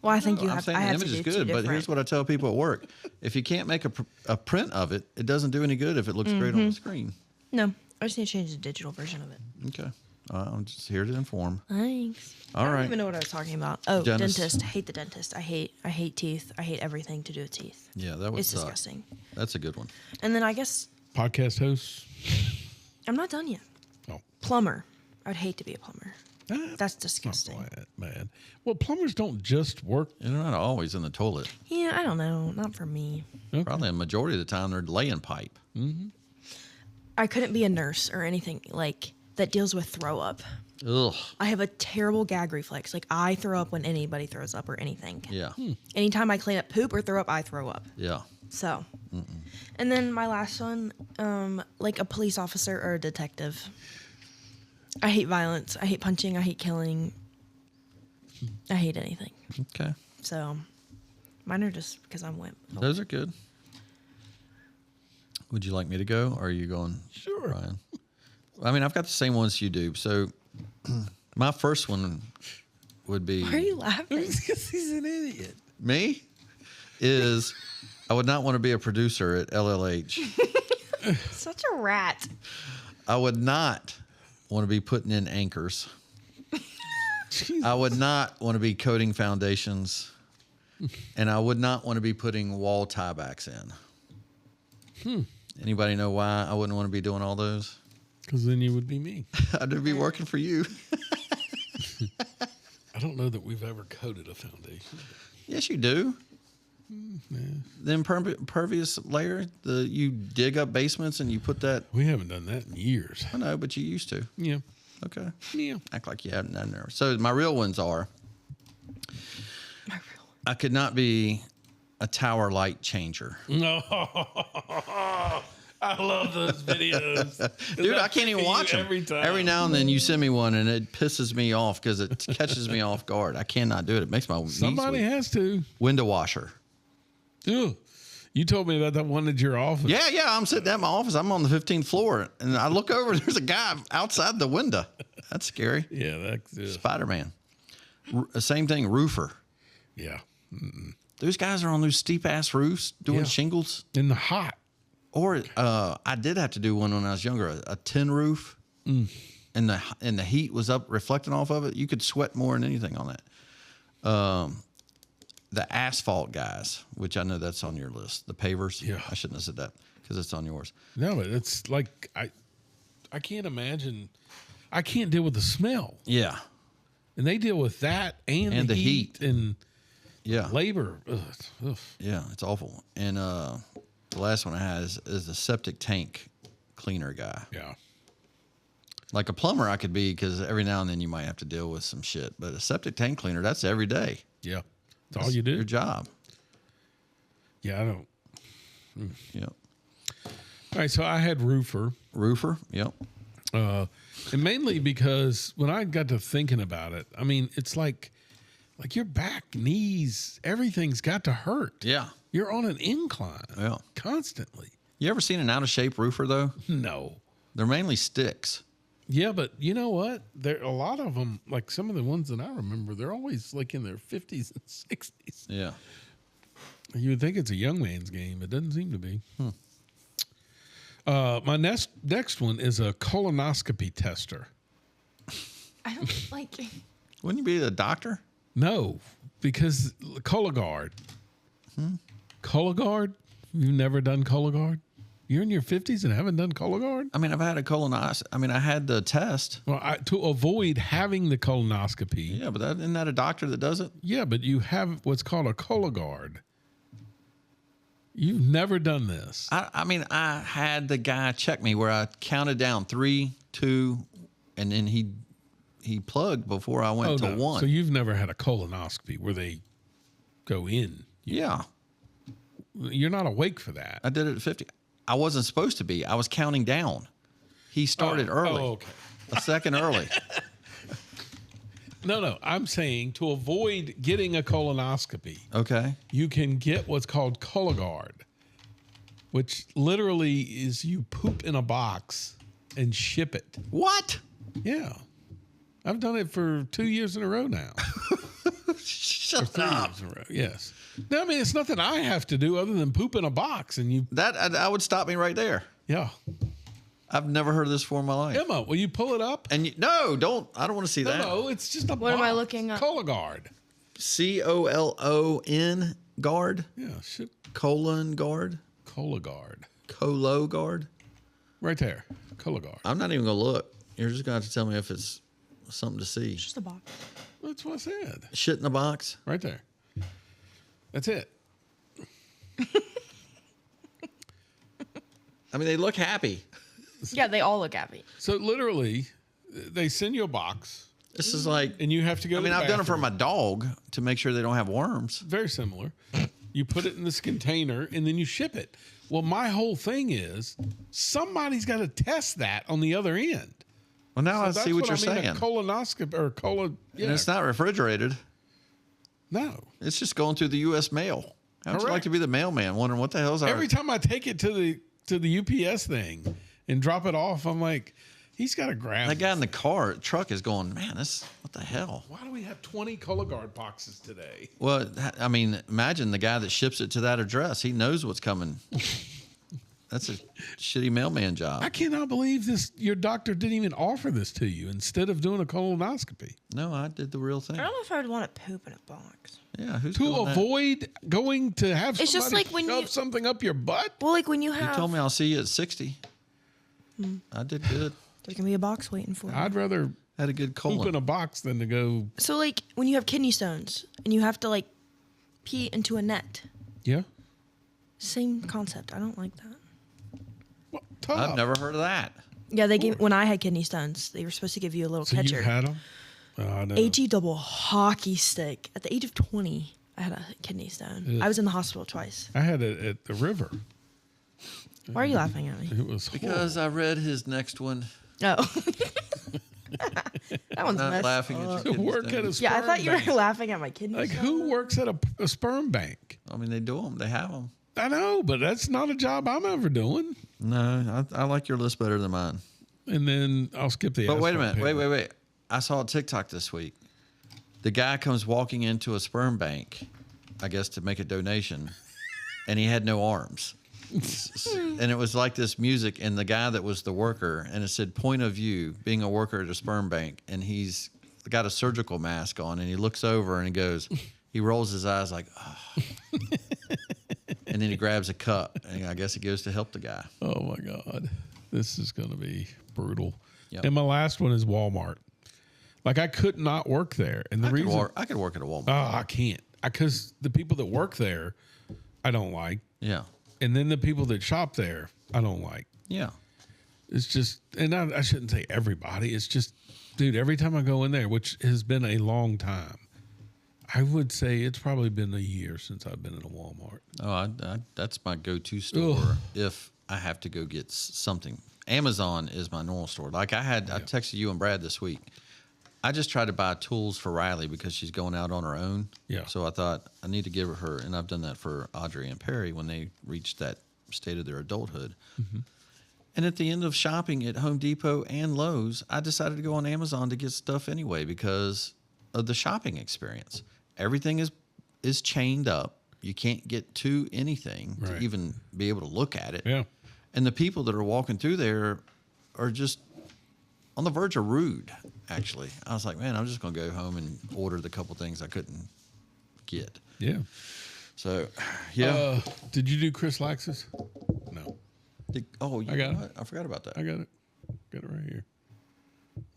Well, I think No, you I'm have. saying I the have image to is do good, two but here's different. what I tell people at work: if you can't make a print of it, it doesn't do any good if it looks great on the screen. No, I just need to change the digital version of it. Okay, I'm just here to inform. Thanks. All I don't right. even know what I was talking about. Oh, Dentist. dentist. Hate the dentist. I hate teeth. I hate everything to do with teeth. Yeah, that was It's disgusting. That's a good one. And then I guess Podcast hosts. I'm not done yet. Oh, Plumber. I'd hate to be a plumber. That's not disgusting. bad. Well, plumbers don't just work. They're not always in the toilet. Yeah, I don't know. Not for me. Probably a majority of the time they're laying pipe. I couldn't be a nurse or anything like that deals with throw up. Ugh. I have a terrible gag reflex. Like I throw up when anybody throws up or anything. Yeah. Anytime I clean up poop or throw up, I throw up. Yeah. So, and then my last one, like a police officer or a detective. I hate violence. I hate punching. I hate killing. I hate anything. Okay. So, mine are just because I'm wimp. Those are good. Would you like me to go, or are you going? Sure. Ryan? I mean, I've got the same ones you do. So, my first one would be Why are you laughing? Because he's an idiot. me. Is I would not want to be a producer at LLH. Such a rat. I would not want to be putting in anchors. I would not want to be coating foundations, and I would not want to be putting wall tiebacks in. Anybody know why I wouldn't want to be doing all those? Because then you would be me. I'd be working for you. I don't know that we've ever coated a foundation. Yes, you do. The impervious layer, you dig up basements and you put that. We haven't done that in years. I know, but you used to. Yeah. Okay. Yeah. Act like you haven't done there. So my real ones are. I could not be a tower light changer. No. I love those videos. Dude, I can't even watch them. every time. Every now and then you send me one and it pisses me off because it catches me off guard. I cannot do it. It makes my knees Somebody weak. has to. Window washer. Ew. You told me about that one at your office. Yeah. I'm sitting at my office. I'm on the 15th floor and I look over and there's a guy outside the window. That's scary. Yeah, that's Spider-Man. Same thing, roofer. Yeah. Those guys are on those steep ass roofs doing Yeah. shingles. In the hot. Or I did have to do one when I was younger, a tin roof, and the heat was up reflecting off of it. You could sweat more than anything on that. The asphalt guys, which I know that's on your list, the pavers. Yeah. I shouldn't have said that because it's on yours. No, but it's like I can't imagine. I can't deal with the smell, Yeah, and they deal with that and the heat and yeah, labor. Ugh, ugh. yeah. It's awful. And the last one I had is the septic tank cleaner guy. Yeah. Like a plumber, I could be because every now and then you might have to deal with some shit. But a septic tank cleaner, that's every day. Yeah. That's all you do. Your job. Yeah, I don't. Yep. All right, so I had roofer. Roofer. Yep. And mainly because when I got to thinking about it, I mean, it's like your back, knees, everything's got to hurt. Yeah. You're on an incline. Yeah. Constantly. You ever seen an out of shape roofer though? No. They're mainly sticks. Yeah, but you know what? There a lot of them, like some of the ones that I remember, they're always like in their 50s and 60s. Yeah. You would think it's a young man's game. It doesn't seem to be. My next one is a colonoscopy tester. I don't like. Wouldn't you be a doctor? No, because Cologuard. Cologuard? You've never done Cologuard? You're in your 50s and haven't done Cologuard? I mean, I've had a colonoscopy. I mean, I had the test. Well, to avoid having the colonoscopy. Yeah, but isn't that a doctor that does it? Yeah, but you have what's called a Cologuard. You've never done this. I mean, I had the guy check me where I counted down 3, 2, and then he plugged before I went to 1. So you've never had a colonoscopy where they go in. Yeah. You're not awake for that. I did it at 50. I wasn't supposed to be. I was counting down. He started early. Oh, okay. A second early. No. I'm saying to avoid getting a colonoscopy, Okay. you can get what's called Cologuard, which literally is you poop in a box and ship it. What? Yeah. I've done it for 2 years in a row now. Shut 3 up. years in a row. Yes. No, I mean, it's nothing I have to do other than poop in a box and you. That would stop me right there. Yeah. I've never heard of this before in my life. Emma, will you pull it up? And no, don't. I don't want to see that. No, it's just a What am I box. looking up? Cologuard. COLON guard. Yeah, shit. Colon guard. Cologuard. Colo guard. Right there. Cologuard. I'm not even gonna look. You're just gonna have to tell me if it's something to see. Just a box. That's what I said. Shit in the box. Right there. That's it. I mean, they look happy. Yeah, they all look happy. So literally, they send you a box This is like. and you have to go I to mean, the I've done it for bathroom. my dog to make sure they don't have worms. Very similar. You put it in this container and then you ship it. Well, my whole thing is somebody's got to test that on the other end. Well, now I So see what you're that's I mean, saying. A colonoscopy or And it's not refrigerated. No. It's just going through the U.S. mail. How would you like Correct. to be the mailman, wondering what the hell's our... Every time I take it to the UPS thing and drop it off, I'm like, he's got to grab That guy this. in the truck is going, man, what the hell? Why do we have 20 Cologuard boxes today? Well, I mean, imagine the guy that ships it to that address. He knows what's coming. That's a shitty mailman job. I cannot believe this. Your doctor didn't even offer this to you instead of doing a colonoscopy. No, I did the real thing. I don't know if I would want to poop in a box. Yeah, who's To doing that? avoid going to have It's just somebody like when shove you- something up your butt. Well, like when you You have, told me I'll see you at 60. I did good. there can be a box waiting for you. I'd rather Had a good poop in colon. a box than to go. So like when you have kidney stones and you have to like pee into a net. Yeah. Same concept. I don't like that. Well, tough. I've never heard of that. Yeah, they gave when I had kidney stones, they were supposed to give you a little So catcher. you had them? Oh, no. AG double hockey stick. At the age of 20, I had a kidney stone. Ugh. I was in the hospital twice. I had it at the river. Why are you laughing at me? It was Because I read his next one. Oh. That one's Not messed laughing at up. your to kidney work at a stones. sperm Yeah, I thought you bank. were laughing at my kidney Like, stone. who works at a sperm bank? I mean, they do them. They have them. I know, but that's not a job I'm ever doing. No, I like your list better than mine. And then I'll skip the. But wait a asphalt minute. pavement. Wait. I saw a TikTok this week. The guy comes walking into a sperm bank, I guess to make a donation, and he had no arms. And it was like this music, and the guy that was the worker, and it said point of view, being a worker at a sperm bank, and he's got a surgical mask on, and he looks over and he goes, he rolls his eyes like, oh. And then he grabs a cup, and I guess he goes to help the guy. Oh my God. This is going to be brutal. Yep. And my last one is Walmart. Like, I could not work there. And the reason I could work at a Walmart. Oh, I can't. Because the people that work there, I don't like. Yeah. And then the people that shop there, I don't like. Yeah. It's just, and I shouldn't say everybody. It's just, dude, every time I go in there, which has been a long time, I would say it's probably been a year since I've been in a Walmart. Oh, that's my go-to store. Ugh. If I have to go get something. Amazon is my normal store. Like I texted you and Brad this week. I just tried to buy tools for Riley because she's going out on her own. Yeah. So I thought I need to give her, and I've done that for Audrey and Perry when they reached that state of their adulthood. Mm-hmm. And at the end of shopping at Home Depot and Lowe's, I decided to go on Amazon to get stuff anyway because of the shopping experience. Everything is chained up. You can't get to anything to even be able to look at it. Yeah. And the people that are walking through there are just on the verge of rude, actually. I was like, man, I'm just going to go home and order the couple things I couldn't get. Yeah. So, yeah. Did you do Chris Lax's? No. I got it. I forgot about that. I got it. Got it right here.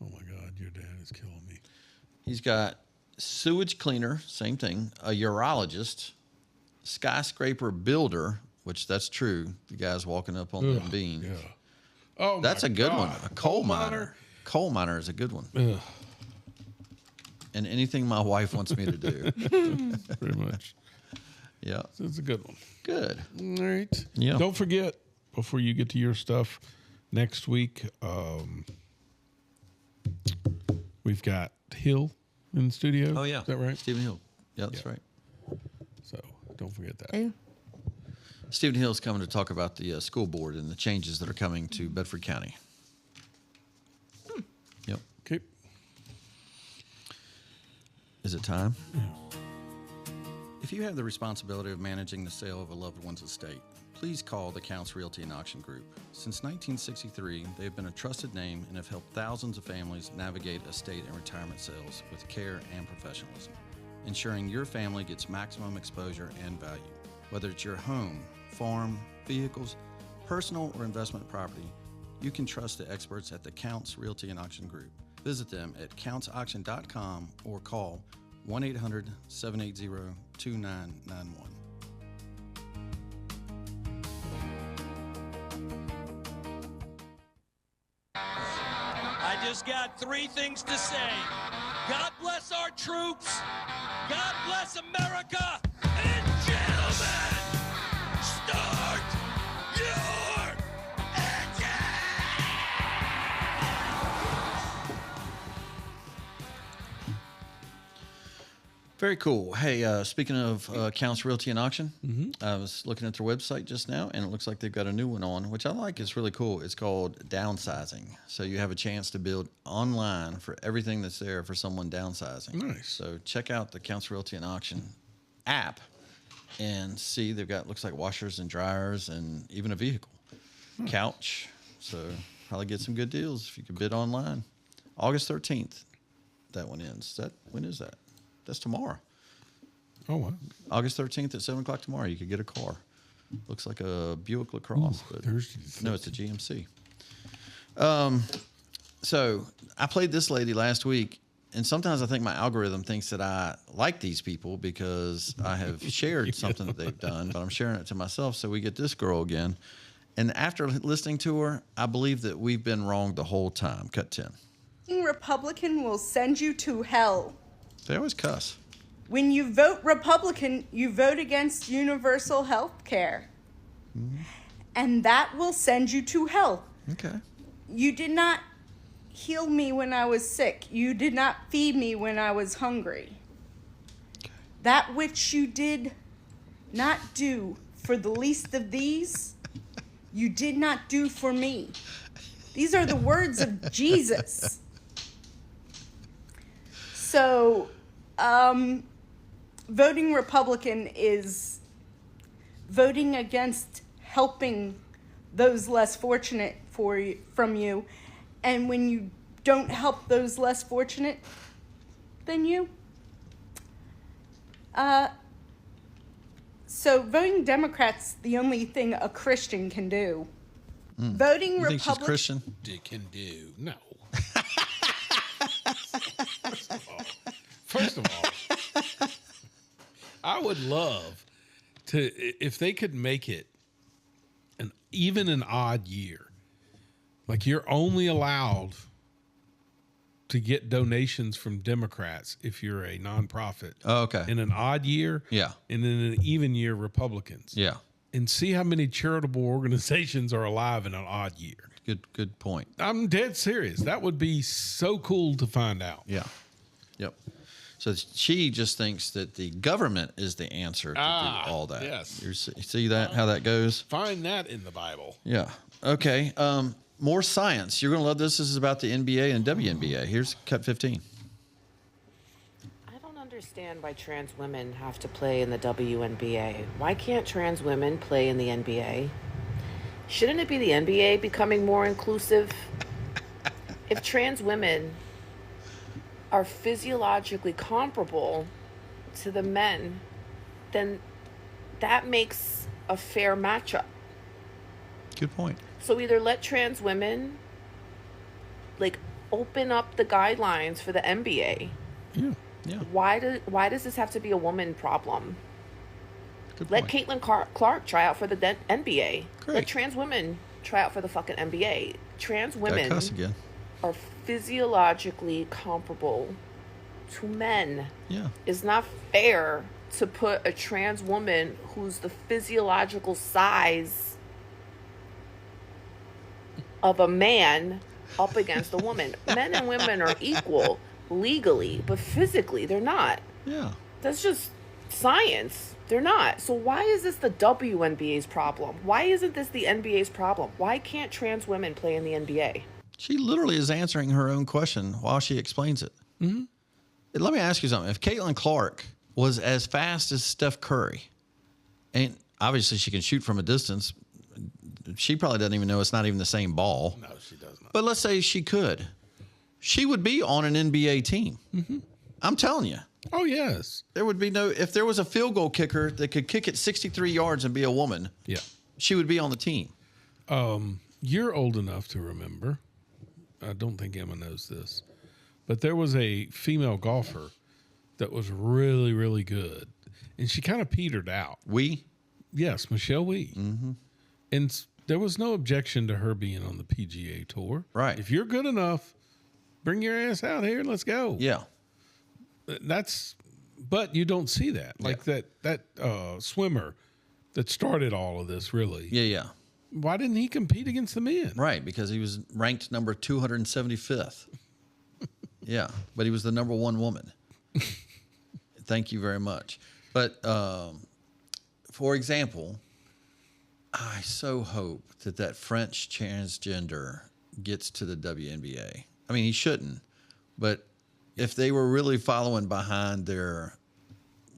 Oh, my God. Your dad is killing me. He's got sewage cleaner, same thing, a urologist, skyscraper builder, which that's true. The guy's walking up on the beam. Yeah. Oh, that's a good one. A coal miner. Coal miner is a good one. Ugh. And anything my wife wants me to do. Pretty much. Yeah. So it's a good one. Good. All right. Yeah. Don't forget, before you get to your stuff, next week, we've got Hill in the studio. Oh, yeah. Is that right? Stephen Hill. Yeah, that's right. So don't forget that. Hey. Stephen Hill's coming to talk about the school board and the changes that are coming to Bedford County. Yep. Okay. Is it time? If you have the responsibility of managing the sale of a loved one's estate, please call the Counts Realty and Auction Group. Since 1963, they have been a trusted name and have helped thousands of families navigate estate and retirement sales with care and professionalism, ensuring your family gets maximum exposure and value. Whether it's your home, farm, vehicles, personal or investment property, you can trust the experts at the Counts Realty and Auction Group. Visit them at countsauction.com or call 1-800-780-2991. I just got three things to say. God bless our troops. God bless America. And gentlemen, start your engine. Very cool. Hey, speaking of Counts Realty and Auction, I was looking at their website just now, and it looks like they've got a new one on, which I like. It's really cool. It's called Downsizing. So you have a chance to build online for everything that's there for someone downsizing. Nice. So check out the Counts Realty and Auction app and see they've got, looks like washers and dryers and even a vehicle. Couch. So probably get some good deals if you can bid online. August 13th, that one ends. When is that? That's tomorrow. Oh, wow. August 13th at 7 o'clock tomorrow. You could get a car. Looks like a Buick LaCrosse. But no, it's a GMC. So I played this lady last week, and sometimes I think my algorithm thinks that I like these people because I have shared something that they've done, but I'm sharing it to myself. So we get this girl again. And after listening to her, I believe that we've been wrong the whole time. Cut 10. Republican will send you to hell. They always cuss. When you vote Republican, you vote against universal health care. Mm-hmm. And that will send you to hell. Okay. You did not heal me when I was sick. You did not feed me when I was hungry. Okay. That which you did not do for the least of these, you did not do for me. These are the words of Jesus. So voting Republican is voting against helping those less fortunate from you. And when you don't help those less fortunate than you, so voting Democrat's the only thing a Christian can do. Voting You think she's Republican. Christian? It can do. No. First of all, I would love to, if they could make it even an odd year, like you're only allowed to get donations from Democrats if you're a nonprofit. Oh, okay. In an odd year, Yeah. and in an even year, Republicans. Yeah. And see how many charitable organizations are alive in an odd year. Good point. I'm dead serious. That would be so cool to find out. Yeah. Yep. So she just thinks that the government is the answer to do all that. yes. You see that, how that goes? Find that in the Bible. Yeah. Okay. More science. You're going to love this. This is about the NBA and WNBA. Here's cut 15. I don't understand why trans women have to play in the WNBA. Why can't trans women play in the NBA? Shouldn't it be the NBA becoming more inclusive? If trans women are physiologically comparable to the men, then that makes a fair matchup. Good point. So either let trans women open up the guidelines for the NBA. Yeah. Yeah. Why does this have to be a woman problem? Good Let point. Caitlin Clark try out for the NBA. Great. Let trans women try out for the fucking NBA. Trans Gotta women cuss again. are physiologically comparable to men. Yeah. It's not fair to put a trans woman who's the physiological size of a man up against a woman. Men and women are equal legally, but physically they're not. Yeah. That's just science. They're not. So why is this the WNBA's problem? Why isn't this the NBA's problem? Why can't trans women play in the NBA? She literally is answering her own question while she explains it. Mm-hmm. Let me ask you something. If Caitlin Clark was as fast as Steph Curry, and obviously she can shoot from a distance, she probably doesn't even know it's not even the same ball. No, she does not. But let's say she could. She would be on an NBA team. Mm-hmm. I'm telling you. Oh, yes. There would be no, if there was a field goal kicker that could kick it 63 yards and be a woman, Yeah. she would be on the team. You're old enough to remember. I don't think Emma knows this, but there was a female golfer that was really, really good, and she kind of petered out. Yes, Michelle Wee. Mm-hmm. And there was no objection to her being on the PGA Tour. Right. If you're good enough, bring your ass out here and let's go. Yeah. But you don't see that. Like that swimmer that started all of this, really. Yeah, yeah. Why didn't he compete against the men? Right, because he was ranked number 275th. Yeah, but he was the number one woman. Thank you very much. But for example, I so hope that French transgender gets to the WNBA. I mean, he shouldn't, but if they were really following behind their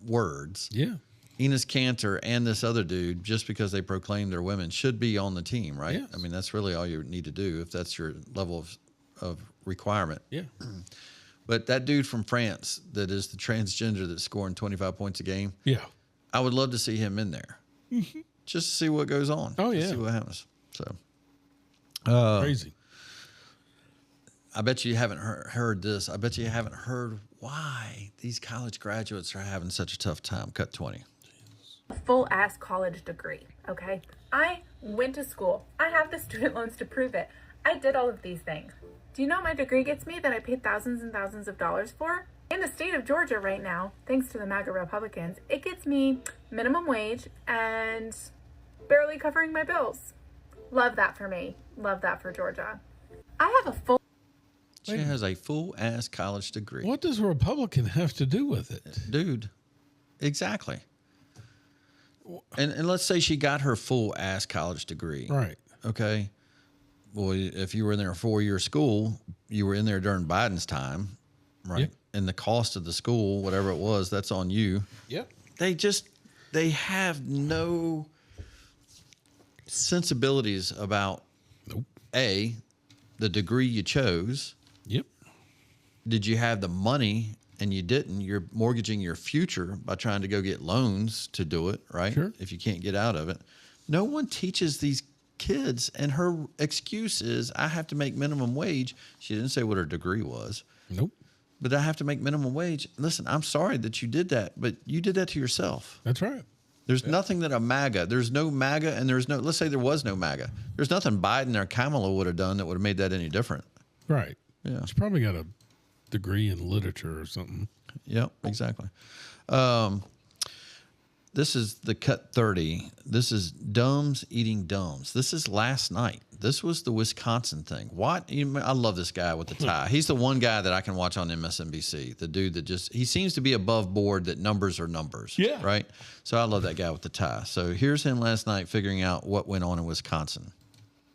words, yeah, Enes Kanter and this other dude, just because they proclaim they're women, should be on the team, right? Yes. I mean, that's really all you need to do if that's your level of requirement. Yeah. But that dude from France that is the transgender that's scoring 25 points a game, yeah, I would love to see him in there. Just to see what goes on. Oh, Just yeah. see what happens. So crazy. I bet you haven't heard this. I bet you haven't heard why these college graduates are having such a tough time. Cut 20. Full ass college degree, okay? I went to school. I have the student loans to prove it. I did all of these things. Do you know what my degree gets me that I paid thousands and thousands of dollars for? In the state of Georgia right now, thanks to the MAGA Republicans, it gets me minimum wage and barely covering my bills. Love that for me. Love that for Georgia. I have a full... She has a full-ass college degree. What does a Republican have to do with it? Dude, exactly. And let's say she got her full-ass college degree. Right. Okay. Well, if you were in there a 4-year school, you were in there during Biden's time, right? and the cost of the school, whatever it was, that's on you. Yep. They have no sensibilities about A, the degree you chose. Yep. Did you have the money and you didn't? You're mortgaging your future by trying to go get loans to do it, right? Sure. If you can't get out of it. No one teaches these kids, and her excuse is, I have to make minimum wage. She didn't say what her degree was. Nope. But I have to make minimum wage. Listen, I'm sorry that you did that, but you did that to yourself. That's right. There's nothing that there's no MAGA, and let's say there was no MAGA. There's nothing Biden or Kamala would have done that would have made that any different. Right. Yeah. She's probably got a degree in literature or something. Yep, exactly. This is the Cut 30. This is Dumbs Eating Dumbs. This is last night. This was the Wisconsin thing. I love this guy with the tie. He's the one guy that I can watch on MSNBC. The dude that he seems to be above board that numbers are numbers. Yeah. Right? So I love that guy with the tie. So here's him last night figuring out what went on in Wisconsin.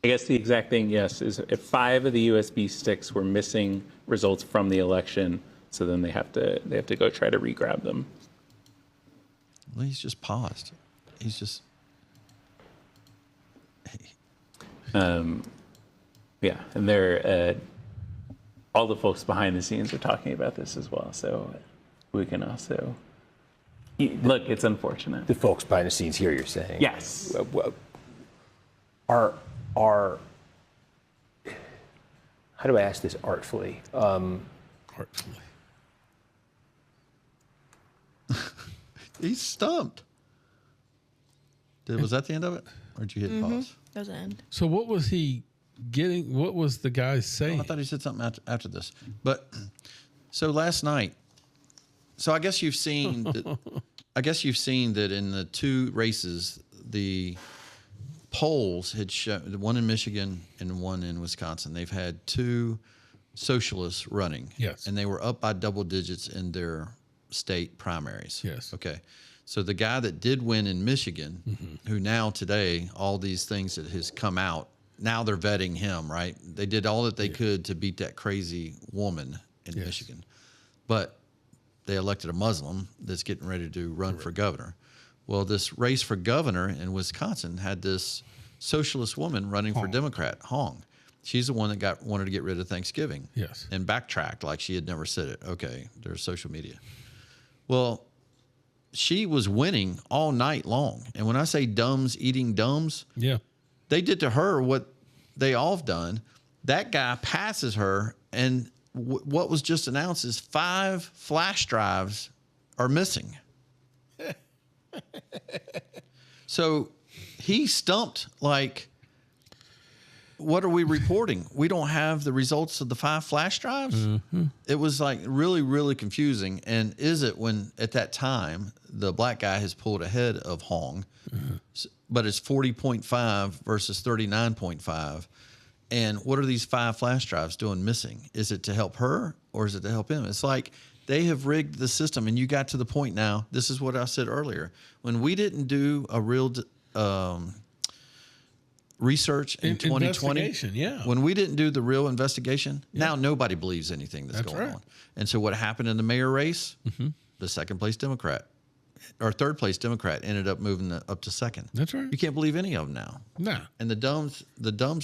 I guess the exact thing, yes, is if 5 of the USB sticks were missing results from the election, so then they have to go try to re-grab them. Well, he's just paused. He's just. Yeah, and they're all the folks behind the scenes are talking about this as well. So we can also look. It's unfortunate. The folks behind the scenes here, you're saying? Yes. Are how do I ask this artfully? Artfully. He's stumped. Was that the end of it? Or did you hit pause? That was the end. So what was he getting? What was the guy saying? I thought he said something after this. But so last night, so I guess you've seen that in the 2 races, the polls had shown, one in Michigan and one in Wisconsin, they've had 2 socialists running. Yes. And they were up by double digits in their state primaries. Yes. Okay. So the guy that did win in Michigan, who now today, all these things that has come out, now they're vetting him, right? They did all that they could to beat that crazy woman in Michigan. But they elected a Muslim that's getting ready to run for governor. Well, this race for governor in Wisconsin had this socialist woman running for Democrat, Hong. She's the one that wanted to get rid of Thanksgiving. Yes. And backtracked like she had never said it. Okay, there's social media. Well, she was winning all night long. And when I say dumbs eating dumbs, they did to her what they all have done. That guy passes her, and what was just announced is 5 flash drives are missing. So he stumped like, what are we reporting? We don't have the results of the 5 flash drives. Mm-hmm. It was like really, really confusing. And is it when at that time the black guy has pulled ahead of Hong, but it's 40.5 versus 39.5. And what are these 5 flash drives doing missing? Is it to help her or is it to help him? It's like they have rigged the system. And you got to the point now. This is what I said earlier. When we didn't do a real research in 2020, when we didn't do the real investigation, now nobody believes anything that's going on. And so what happened in the mayor race, the second place Democrat or third place Democrat ended up moving up to second. That's right. You can't believe any of them now. Nah. And the dumbs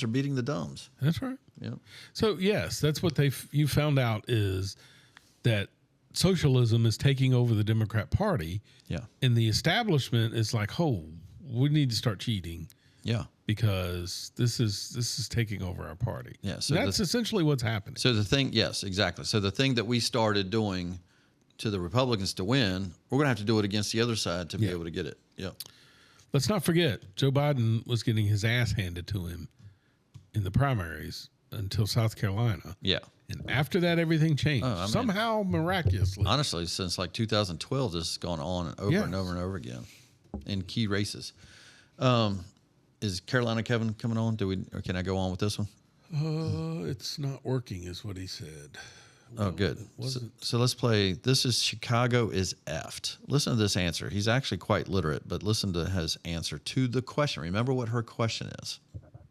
are beating the dumbs. That's right. Yep. So yes, that's what you found out is that socialism is taking over the Democrat Party. Yeah. And the establishment is like, oh, we need to start cheating. Yeah. Because this is taking over our party. Yeah. So that's essentially what's happening. So the thing, yes, exactly. So the thing that we started doing to the Republicans to win, we're going to have to do it against the other side to be able to get it. Yeah. Let's not forget, Joe Biden was getting his ass handed to him in the primaries until South Carolina. Yeah. And after that, everything changed. Somehow, miraculously. Honestly, since like 2012, this has gone on over and over and over again in key races. Is Carolina Kevin coming on? Or can I go on with this one? It's not working, is what he said. Oh, good. So let's play. This is Chicago is effed. Listen to this answer. He's actually quite literate, but listen to his answer to the question. Remember what her question is.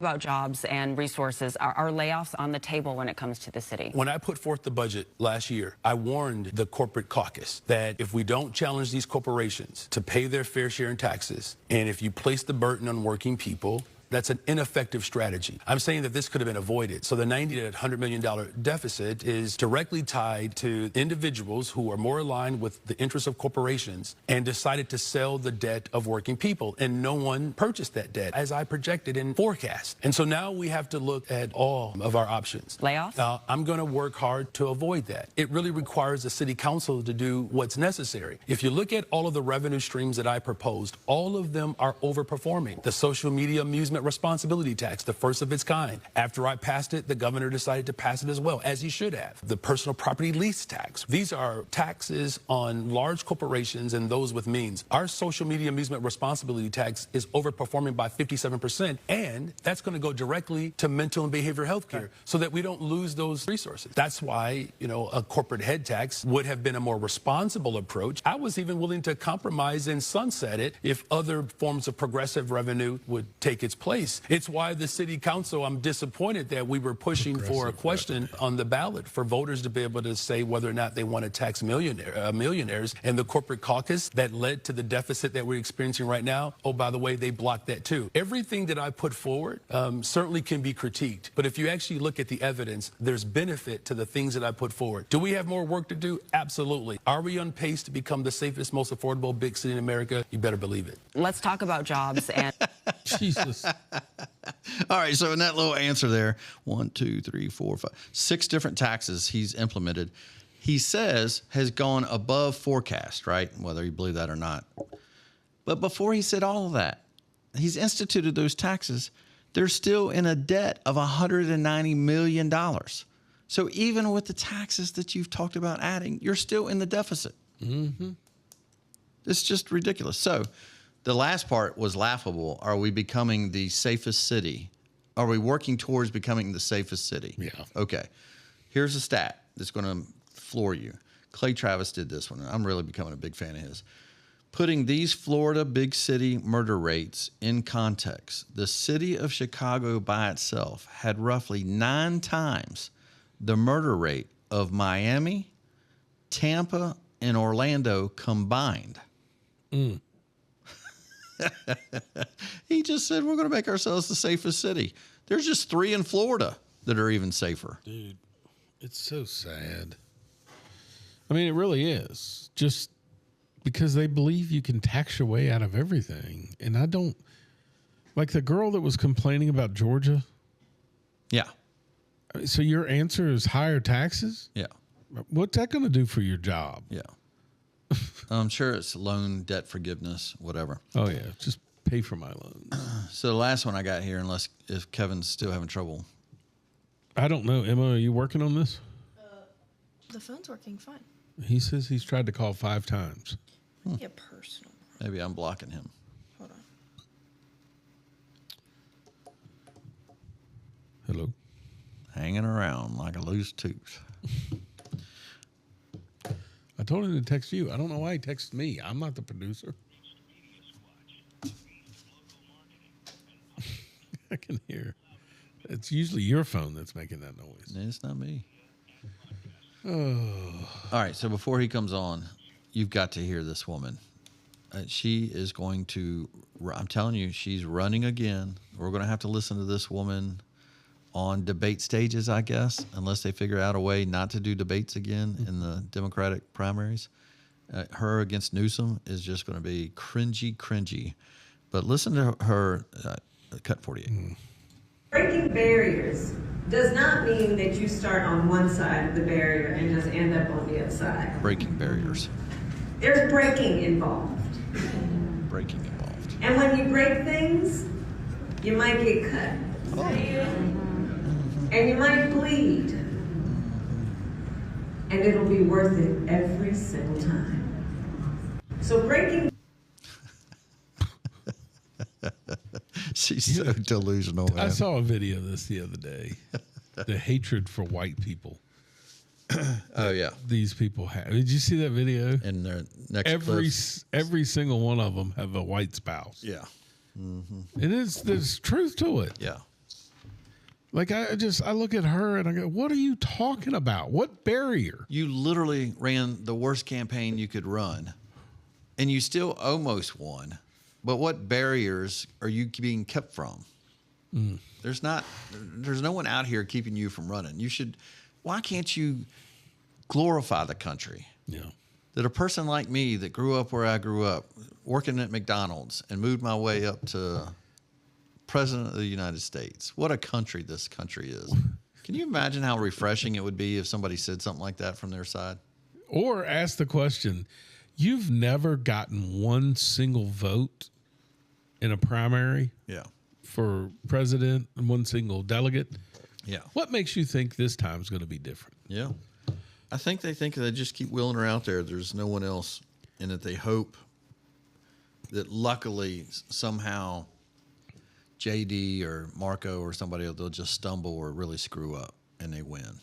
about jobs and resources. Are layoffs on the table when it comes to the city? When I put forth the budget last year, I warned the corporate caucus that if we don't challenge these corporations to pay their fair share in taxes, and if you place the burden on working people, that's an ineffective strategy. I'm saying that this could have been avoided. So the $90 to $100 million deficit is directly tied to individuals who are more aligned with the interests of corporations and decided to sell the debt of working people. And no one purchased that debt as I projected in forecast. And so now we have to look at all of our options. Layoffs? I'm going to work hard to avoid that. It really requires the city council to do what's necessary. If you look at all of the revenue streams that I proposed, all of them are overperforming. The social media amusement responsibility tax, the first of its kind. After I passed it, the governor decided to pass it as well, as he should have. The personal property lease tax. These are taxes on large corporations and those with means. Our social media amusement responsibility tax is overperforming by 57%, and that's going to go directly to mental and behavioral health care so that we don't lose those resources. That's why, a corporate head tax would have been a more responsible approach. I was even willing to compromise and sunset it if other forms of progressive revenue would take its place. It's why the city council, I'm disappointed that we were pushing for a question on the ballot for voters to be able to say whether or not they want to tax millionaires. And the corporate caucus that led to the deficit that we're experiencing right now, oh, by the way, they blocked that too. Everything that I put forward certainly can be critiqued. But if you actually look at the evidence, there's benefit to the things that I put forward. Do we have more work to do? Absolutely. Are we on pace to become the safest, most affordable big city in America? You better believe it. Let's talk about jobs and... Jesus. All right, so in that little answer there, 1, 2, 3, 4, 5, 6 different taxes he's implemented, he says has gone above forecast, right? Whether you believe that or not. But before he said all of that, he's instituted those taxes. They're still in a debt of $190 million. So even with the taxes that you've talked about adding, you're still in the deficit. Mm-hmm. It's just ridiculous. So the last part was laughable. Are we becoming the safest city? Are we working towards becoming the safest city? Yeah. Okay. Here's a stat that's going to floor you. Clay Travis did this one. I'm really becoming a big fan of his. Putting these Florida big city murder rates in context, the city of Chicago by itself had roughly 9 times the murder rate of Miami, Tampa, and Orlando combined. Mm. He just said we're going to make ourselves the safest city. There's just 3 in Florida that are even safer. Dude, it's so sad. I mean, it really is. Just because they believe you can tax your way out of everything. And I don't, like the girl that was complaining about Georgia. Yeah. So your answer is higher taxes? Yeah. What's that going to do for your job? Yeah. I'm sure it's loan debt forgiveness, whatever. Oh, yeah. Just pay for my loans. So the last one I got here, unless if Kevin's still having trouble. I don't know. Emma, are you working on this? The phone's working fine. He says he's tried to call 5 times. Yeah, personal. Maybe I'm blocking him. Hold on. Hello? Hanging around like a loose tooth. I told him to text you. I don't know why he texted me. I'm not the producer. I can hear. It's usually your phone that's making that noise. It's not me. Oh. All right, so before he comes on, you've got to hear this woman. She is going to, I'm telling you, she's running again. We're going to have to listen to this woman on debate stages, I guess, unless they figure out a way not to do debates again in the Democratic primaries. Her against Newsom is just going to be cringy. But listen to her, cut 48. Breaking barriers does not mean that you start on one side of the barrier and just end up on the other side. Breaking barriers. There's breaking involved. Breaking involved. And when you break things, you might get cut. Oh. And you might bleed. And it'll be worth it every single time. So breaking... She's so delusional, man. I saw a video of this the other day. The hatred for white people. Oh, yeah. These people have. Did you see that video? And their next every single one of them have a white spouse. Yeah. Mm-hmm. There's truth to it. Yeah. Like I look at her and I go, what are you talking about? What barrier? You literally ran the worst campaign you could run, and you still almost won. But what barriers are you being kept from? There's no one out here keeping you from running. Why can't you glorify the country? Yeah. That a person like me that grew up where I grew up, working at McDonald's and moved my way up to President of the United States. What a country this country is. Can you imagine how refreshing it would be if somebody said something like that from their side? Or ask the question, you've never gotten one single vote in a primary for president and one single delegate? Yeah. What makes you think this time's going to be different? Yeah. I think they just keep wheeling her out there. There's no one else, and that they hope that luckily somehow JD or Marco or somebody else, they'll just stumble or really screw up and they win.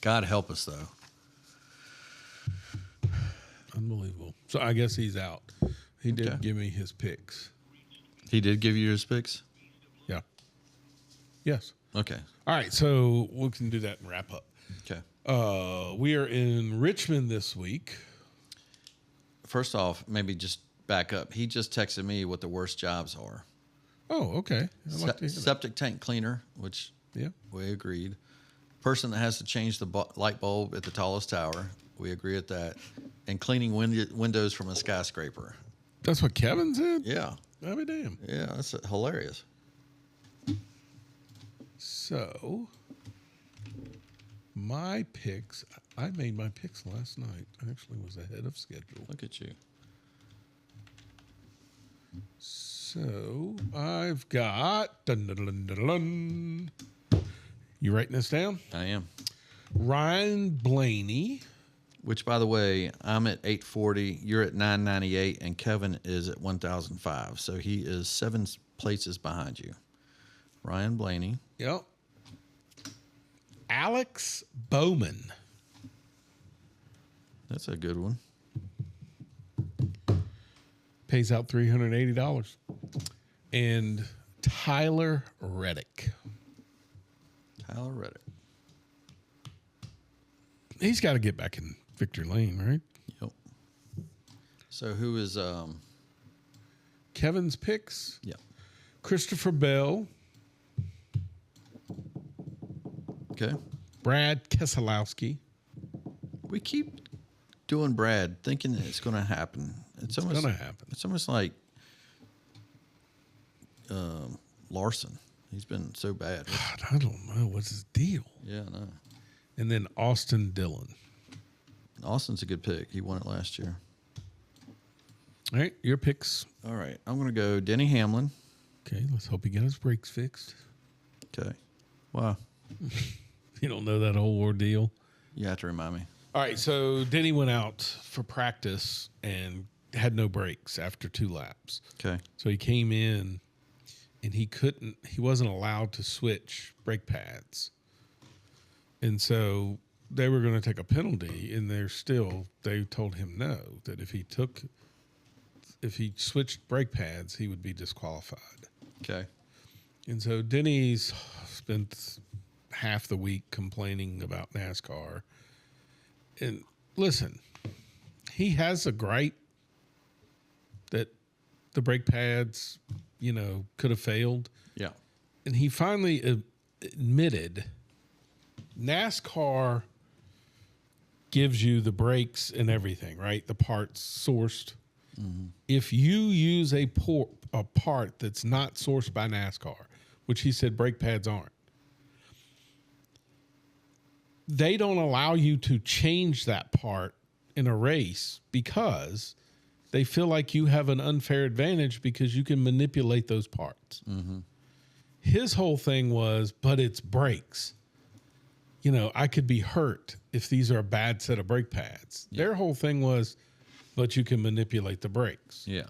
God help us, though. Unbelievable. So I guess he's out. He did give me his picks. He did give you his picks? Yeah. Yes. Okay. All right. So we can do that and wrap up. Okay. We are in Richmond this week. First off, maybe just back up. He just texted me what the worst jobs are. Oh, okay. Septic tank cleaner, which we agreed. Person that has to change the light bulb at the tallest tower. We agree at that. And cleaning windows from a skyscraper. That's what Kevin said? Yeah. I'll be damned. Yeah, that's hilarious. So, my picks, I made my picks last night. I actually was ahead of schedule. Look at you. So, I've got... Dun, dun, dun, dun, dun. You writing this down? I am. Ryan Blaney. Which, by the way, I'm at 840, you're at 998, and Kevin is at 1005. So he is 7 places behind you. Ryan Blaney. Yep. Alex Bowman. That's a good one. Pays out $380. And Tyler Reddick. Tyler Reddick. He's got to get back in Victory Lane, right? Yep. So who is Kevin's picks? Yeah. Christopher Bell. Okay. Brad Keselowski. We keep doing Brad, thinking that it's going to happen. It's almost going to happen. It's almost like Larson. He's been so bad. God, I don't know. What's his deal? Yeah, I know. And then Austin Dillon. Austin's a good pick. He won it last year. All right, your picks. All right, I'm going to go Denny Hamlin. Okay, let's hope he got his brakes fixed. Okay. Wow. You don't know that whole ordeal? You have to remind me. All right, so Denny went out for practice and had no brakes after 2 laps. Okay. So he came in and he wasn't allowed to switch brake pads. And so they were going to take a penalty, and they told him no, that if he switched brake pads, he would be disqualified. Okay. And so Denny's spent half the week complaining about NASCAR. And listen, he has a gripe that the brake pads, could have failed. Yeah. And he finally admitted NASCAR gives you the brakes and everything, right? The parts sourced. Mm-hmm. If you use a part that's not sourced by NASCAR, which he said brake pads aren't, they don't allow you to change that part in a race because they feel like you have an unfair advantage because you can manipulate those parts. Mm-hmm. His whole thing was, but it's brakes. I could be hurt if these are a bad set of brake pads. Yeah. Their whole thing was, but you can manipulate the brakes. Yeah.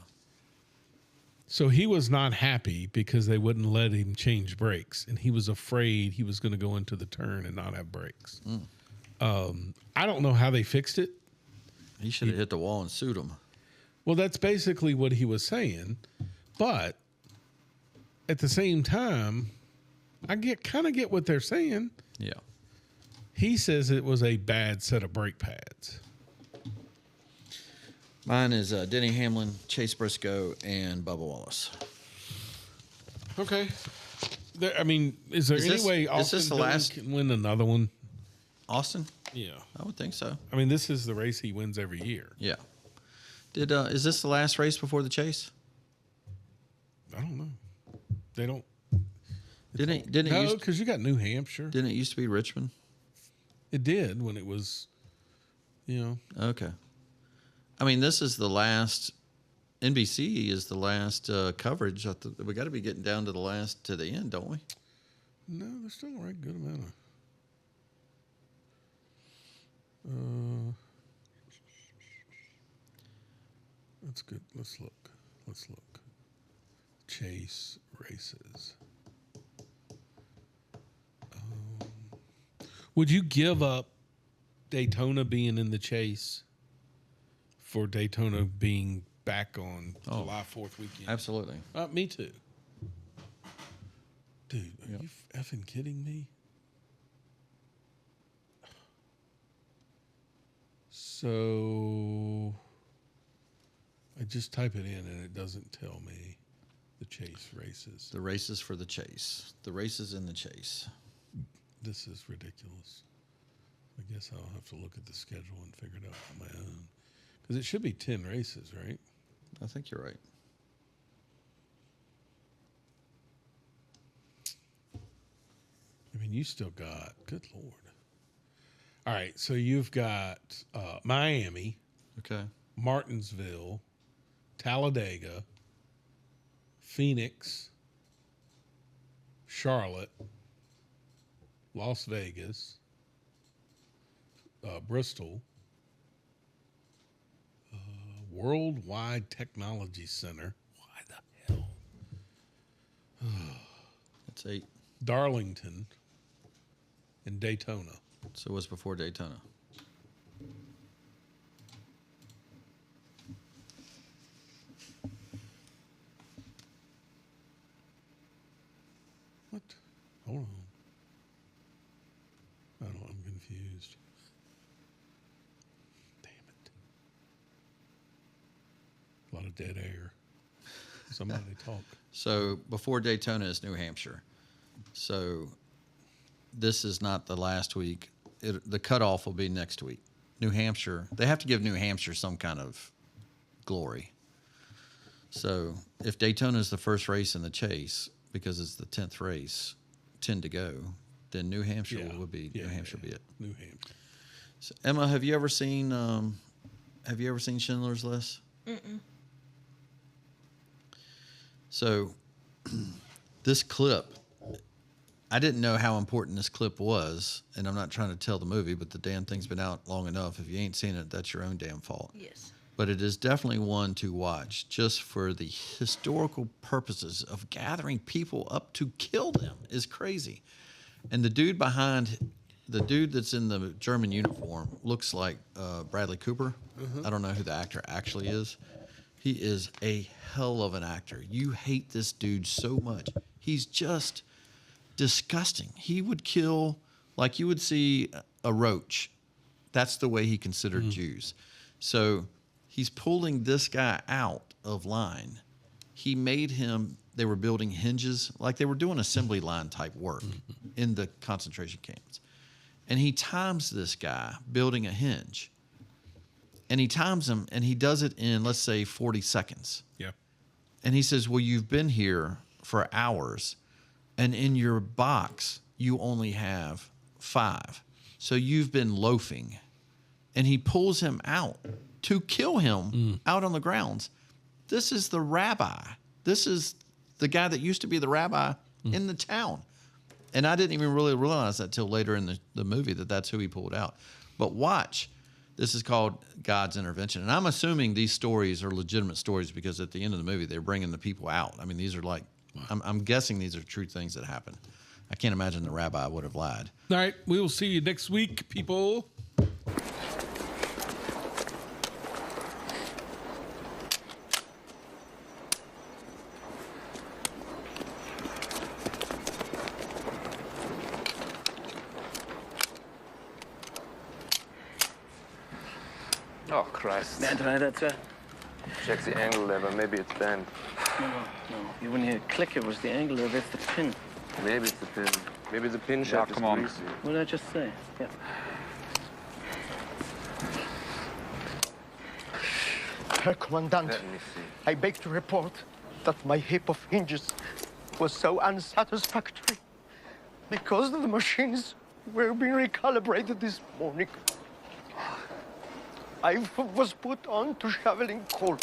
So he was not happy because they wouldn't let him change brakes, and he was afraid he was going to go into the turn and not have brakes. I don't know how they fixed it. He should have hit the wall and sued him. Well, that's basically what he was saying. But at the same time, I kind of get what they're saying. Yeah. He says it was a bad set of brake pads. Mine is Denny Hamlin, Chase Briscoe, and Bubba Wallace. Okay. I mean, is there any way Austin can win another one? Austin? Yeah. I would think so. I mean, this is the race he wins every year. Yeah. Is this the last race before the Chase? I don't know. They don't. Didn't it No, because you got New Hampshire. Didn't it used to be Richmond? It did when it was, Okay. I mean, this is the last. NBC is the last coverage. We got to be getting down to the end, don't we? No, there's still a right good amount of. That's good. Let's look. Chase races. Would you give up Daytona being in the Chase for Daytona being back on July 4th weekend? Absolutely. Me too. Dude, are you effing kidding me? So I just type it in and it doesn't tell me the Chase races. The races for the Chase. The races in the Chase. This is ridiculous. I guess I'll have to look at the schedule and figure it out on my own. Because it should be 10 races, right? I think you're right. I mean, you still got, good Lord. All right, so you've got Miami. Okay. Martinsville, Talladega, Phoenix, Charlotte, Las Vegas, Bristol, Worldwide Technology Center. Why the hell? That's 8. Darlington and Daytona. So it was before Daytona. What? Hold on. I'm confused. Damn it. A lot of dead air. Somebody talk. So before Daytona is New Hampshire. So this is not the last week. The cutoff will be next week. New Hampshire, they have to give New Hampshire some kind of glory. So if Daytona is the first race in the Chase, because it's the 10th race, 10 to go, then New Hampshire would be New Hampshire be it. New Hampshire. So, Emma, have you ever seen Schindler's List? Mm-mm. So this clip, I didn't know how important this clip was, and I'm not trying to tell the movie, but the damn thing's been out long enough. If you ain't seen it, that's your own damn fault. Yes. But it is definitely one to watch just for the historical purposes of gathering people up to kill them is crazy. And the dude that's in the German uniform looks like Bradley Cooper. I don't know who the actor actually is. He is a hell of an actor. You hate this dude so much. He's just disgusting. He would kill like you would see a roach. That's the way he considered Jews. So he's pulling this guy out of line. He made him, they were building hinges, like they were doing assembly line type work in the concentration camps. And he times this guy building a hinge. And he times him, and he does it in, let's say, 40 seconds. Yeah. And he says, well, you've been here for hours, and in your box, you only have 5. So you've been loafing. And he pulls him out to kill him out on the grounds. This is the rabbi. This is the guy that used to be the rabbi in the town. And I didn't even really realize that till later in the movie that that's who he pulled out. But watch. This is called God's Intervention. And I'm assuming these stories are legitimate stories because at the end of the movie, they're bringing the people out. I mean, these are like, I'm guessing these are true things that happen. I can't imagine the rabbi would have lied. All right. We will see you next week, people. Oh, Christ. Yeah, try that, sir. Check the angle lever. Maybe it's bent. No. You wouldn't hear a click. It was the angle. That's the pin. Maybe it's the pin. Maybe the pin shaft is greasy. What did I just say? Yeah. Herr Commandant, Let me see. I beg to report that my heap of hinges was so unsatisfactory because the machines were being recalibrated this morning. I was put on to shoveling coal.